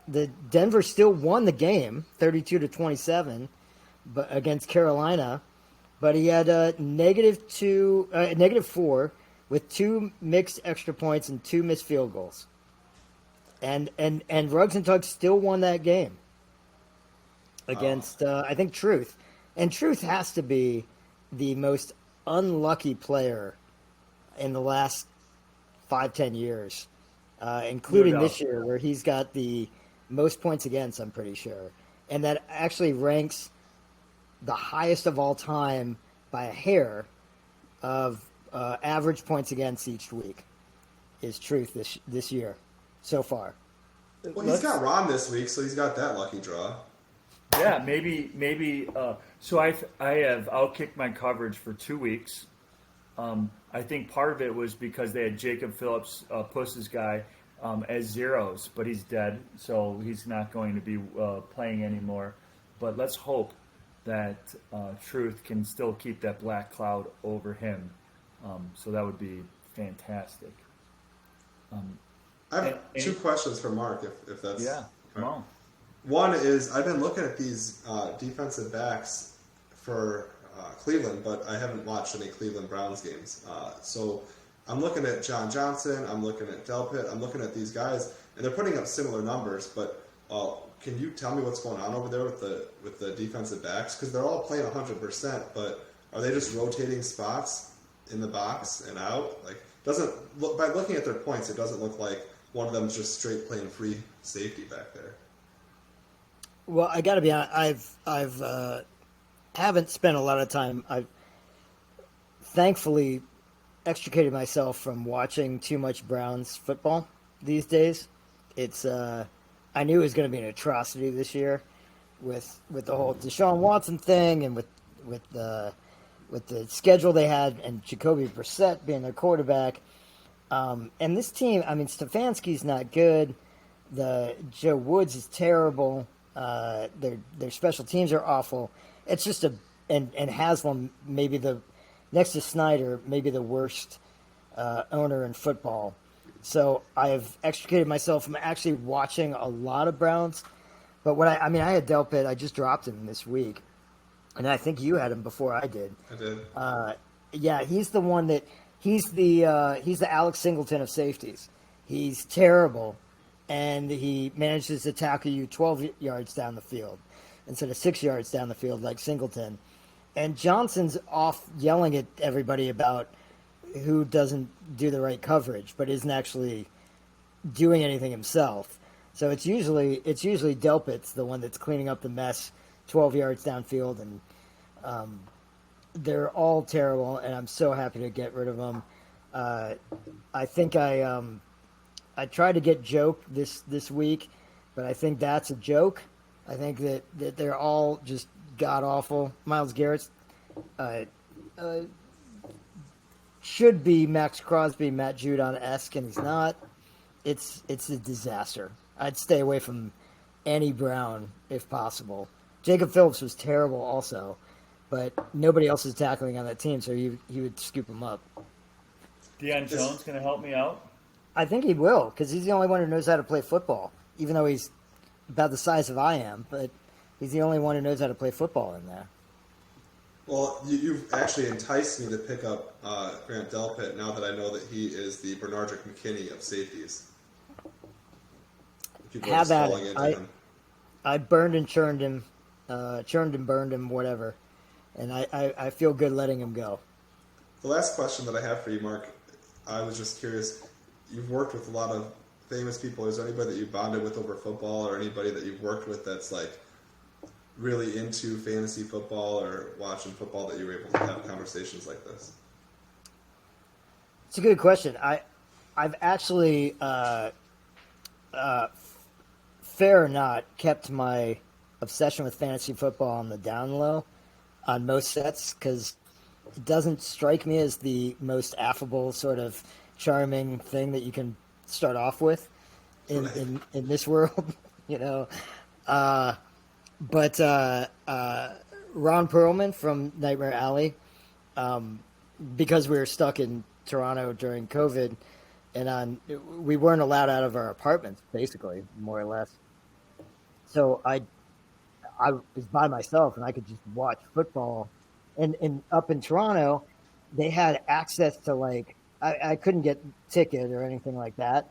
The Denver still won the game, 32-27, but against Carolina. But he had -4 with 2 mixed extra points and 2 missed field goals. And Ruggs and Tugs still won that game against I think Truth. And Truth has to be the most unlucky player in the last 5-10 years, including this year where he's got the most points against, I'm pretty sure. And that actually ranks the highest of all time by a hair of average points against each week is Truth this year so far. Well, he's got Ron this week, so he's got that lucky draw. Yeah, maybe. So I have outkicked my coverage for 2 weeks. I think part of it was because they had Jacob Phillips, Puss's guy, as zeros, but he's dead, so he's not going to be playing anymore. But let's hope that Truth can still keep that black cloud over him. So that would be fantastic. I have 2 questions for Mark, if that's... Yeah, come on. One is, I've been looking at these defensive backs for Cleveland, but I haven't watched any Cleveland Browns games. So I'm looking at John Johnson, I'm looking at Delpit, I'm looking at these guys, and they're putting up similar numbers, but can you tell me what's going on over there with the defensive backs? Because they're all playing 100%, but are they just rotating spots in the box and out? Like, by looking at their points, it doesn't look like one of them's just straight playing free safety back there. Well, I got to be honest. I've haven't spent a lot of time. I've thankfully extricated myself from watching too much Browns football these days. It's I knew it was going to be an atrocity this year with the whole Deshaun Watson thing and with the schedule they had and Jacoby Brissett being their quarterback. And this team, I mean, Stefanski's not good. The Joe Woods is terrible. Their special teams are awful. It's just and Haslam maybe the next to Snyder maybe the worst owner in football. So I've extricated myself from actually watching a lot of Browns. But I mean, I had Delpit. I just dropped him this week, and I think you had him before I did. I did. Yeah, he's the one that he's the Alex Singleton of safeties. He's terrible, and he manages to tackle you 12 yards down the field instead of 6 yards down the field like Singleton. And Johnson's off yelling at everybody about who doesn't do the right coverage, but isn't actually doing anything himself. So it's usually Delpit's the one that's cleaning up the mess 12 yards downfield, and they're all terrible, and I'm so happy to get rid of them. I think I tried to get Joke this week, but I think that's a joke. I think that they're all just god awful. Myles Garrett should be Max Crosby, Matt Judon-esque, and he's not. It's a disaster. I'd stay away from Annie Brown if possible. Jacob Phillips was terrible also, but nobody else is tackling on that team, so he would scoop him up. Deion Jones going to help me out? I think he will, because he's the only one who knows how to play football, even though he's about the size of I am, but he's the only one who knows how to play football in there. Well, you've actually enticed me to pick up Grant Delpit now that I know that he is the Bernardrick McKinney of safeties. People are Have just at falling it. into him. I burned and churned him, burned him, whatever, and I feel good letting him go. The last question that I have for you, Mark, I was just curious. You've worked with a lot of famous people. Is there anybody that you bonded with over football, or anybody that you've worked with that's like really into fantasy football or watching football that you were able to have conversations like this? It's a good question. I've actually, fair or not, kept my obsession with fantasy football on the down low on most sets because it doesn't strike me as the most affable sort of charming thing that you can start off with in this world, you know. But Ron Perlman from Nightmare Alley, because we were stuck in Toronto during COVID, and we weren't allowed out of our apartments, basically, more or less. So I was by myself, and I could just watch football. And up in Toronto, they had access to, like, I couldn't get ticket or anything like that,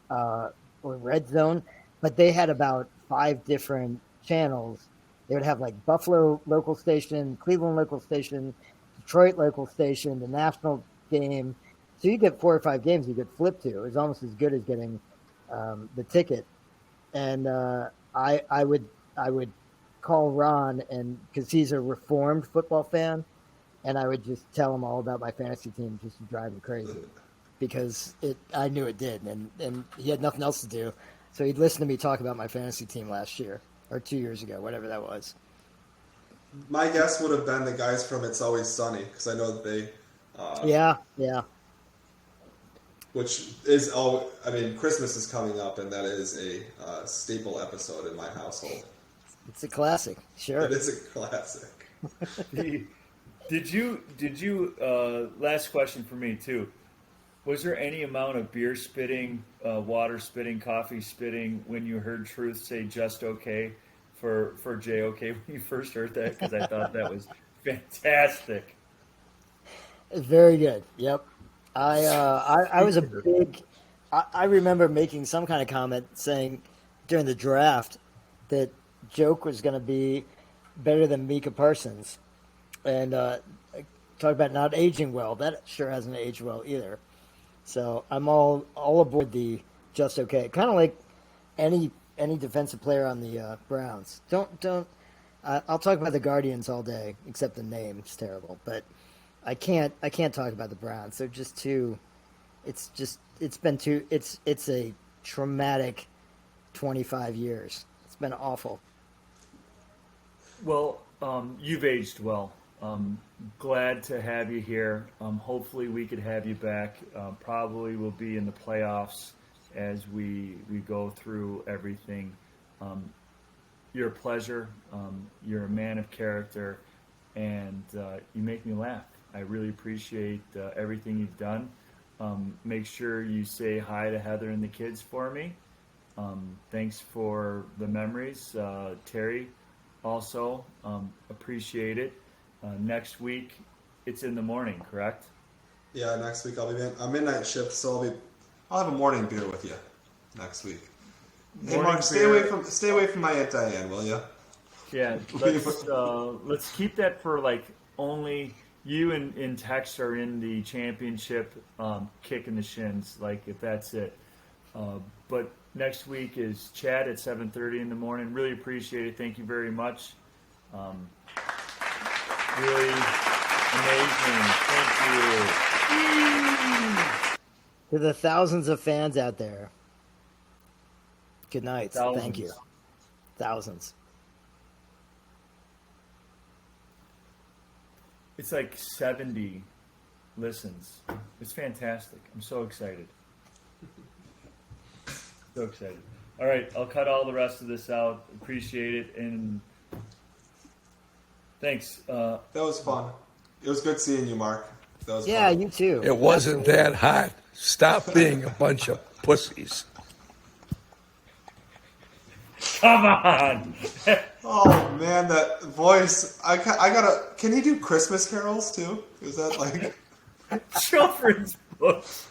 or Red Zone, but they had about 5 different channels. They would have like Buffalo local station, Cleveland local station, Detroit local station, the national game. So you get 4 or 5 games you could flip to. It was almost as good as getting the ticket. And I would call Ron, and because he's a reformed football fan, and I would just tell him all about my fantasy team just to drive him crazy because I knew it did, and he had nothing else to do. So he'd listen to me talk about my fantasy team last year or 2 years ago, whatever that was. My guess would have been the guys from It's Always Sunny, because I know that they... Yeah. Which is, Christmas is coming up, and that is a staple episode in my household. It's a classic, sure. It is a classic. Did you last question for me too. Was there any amount of beer spitting, water spitting, coffee spitting when you heard Truth say "just okay" for JOK when you first heard that? Because I thought that was fantastic. Very good. Yep. I was a big. I remember making some kind of comment saying during the draft that Joke was going to be better than Micah Parsons, and talk about not aging well. That sure hasn't aged well either. So I'm all aboard the just okay. Kind of like any defensive player on the Browns. Don't. I'll talk about the Guardians all day, except the name is terrible. But I can't talk about the Browns. They're just too. It's a traumatic 25 years. It's been awful. Well, you've aged well. Glad to have you here. Hopefully we could have you back. Probably will be in the playoffs as we go through everything. You're a pleasure. You're a man of character, and you make me laugh. I really appreciate everything you've done. Make sure you say hi to Heather and the kids for me. Thanks for the memories. Terry, also, appreciate it. Next week, it's in the morning, correct? Yeah, next week I'll be on midnight shift, so I'll have a morning beer with you next week. Hey, Morning Mark, beer. stay away from my Aunt Diane, will you? Yeah, let's keep that for like only you and Tex are in the championship, kicking the shins, like if that's it. But next week is Chad at 7:30 in the morning. Really appreciate it. Thank you very much. Really amazing. Thank you. To the thousands of fans out there, good night. Thousands. Thank you. Thousands. It's like 70 listens. It's fantastic. I'm so excited. So excited. All right, I'll cut all the rest of this out. Appreciate it, and thanks. That was fun. It was good seeing you, Mark. That was Yeah, fun. you too. It wasn't that hot. Stop being a bunch of pussies. Come on. Oh man, that voice! I gotta. Can he do Christmas carols too? Is that like? Children's books.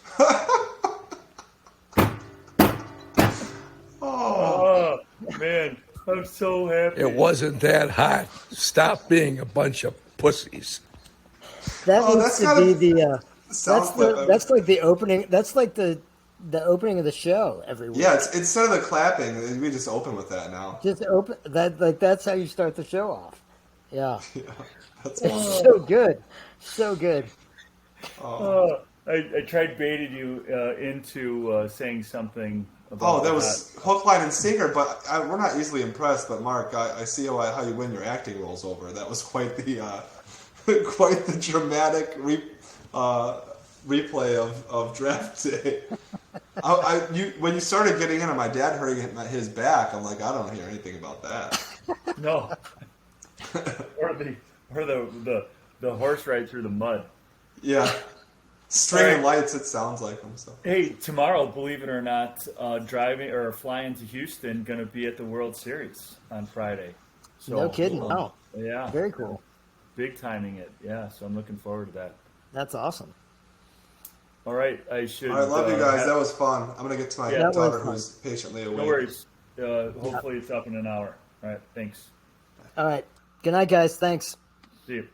Oh man, I'm so happy. It wasn't that hot. Stop being a bunch of pussies. That Oh, needs that's to gotta- be the. Sounds That's like the opening. That's like the opening of the show every week. Yeah, it's instead of the clapping, we just open with that now. Just open that. Like that's how you start the show off. Yeah, Yeah, that's it's so good, so good. I tried baiting you into saying something about Oh, that was hook, line, and sinker. But we're not easily impressed. But Mark, I see how you win your acting roles over. That was quite the quite the dramatic replay of draft day. When you started getting in on my dad hurting his back, I'm like, I don't hear anything about that. no, or the horse ride through the mud. Yeah, stringing Right. lights. It sounds like them. So. Hey, tomorrow, believe it or not, driving or flying to Houston, going to be at the World Series on Friday. So, No kidding. Wow, Yeah, very cool. big timing it. Yeah, so I'm looking forward to that. That's awesome. All right, I should. All right, love you guys. That was fun. I'm gonna get to my Yeah, that was daughter fun. who's patiently awaiting. no worries. Hopefully, it's up in an hour. All right, thanks. All right. Good night, guys. Thanks. See you.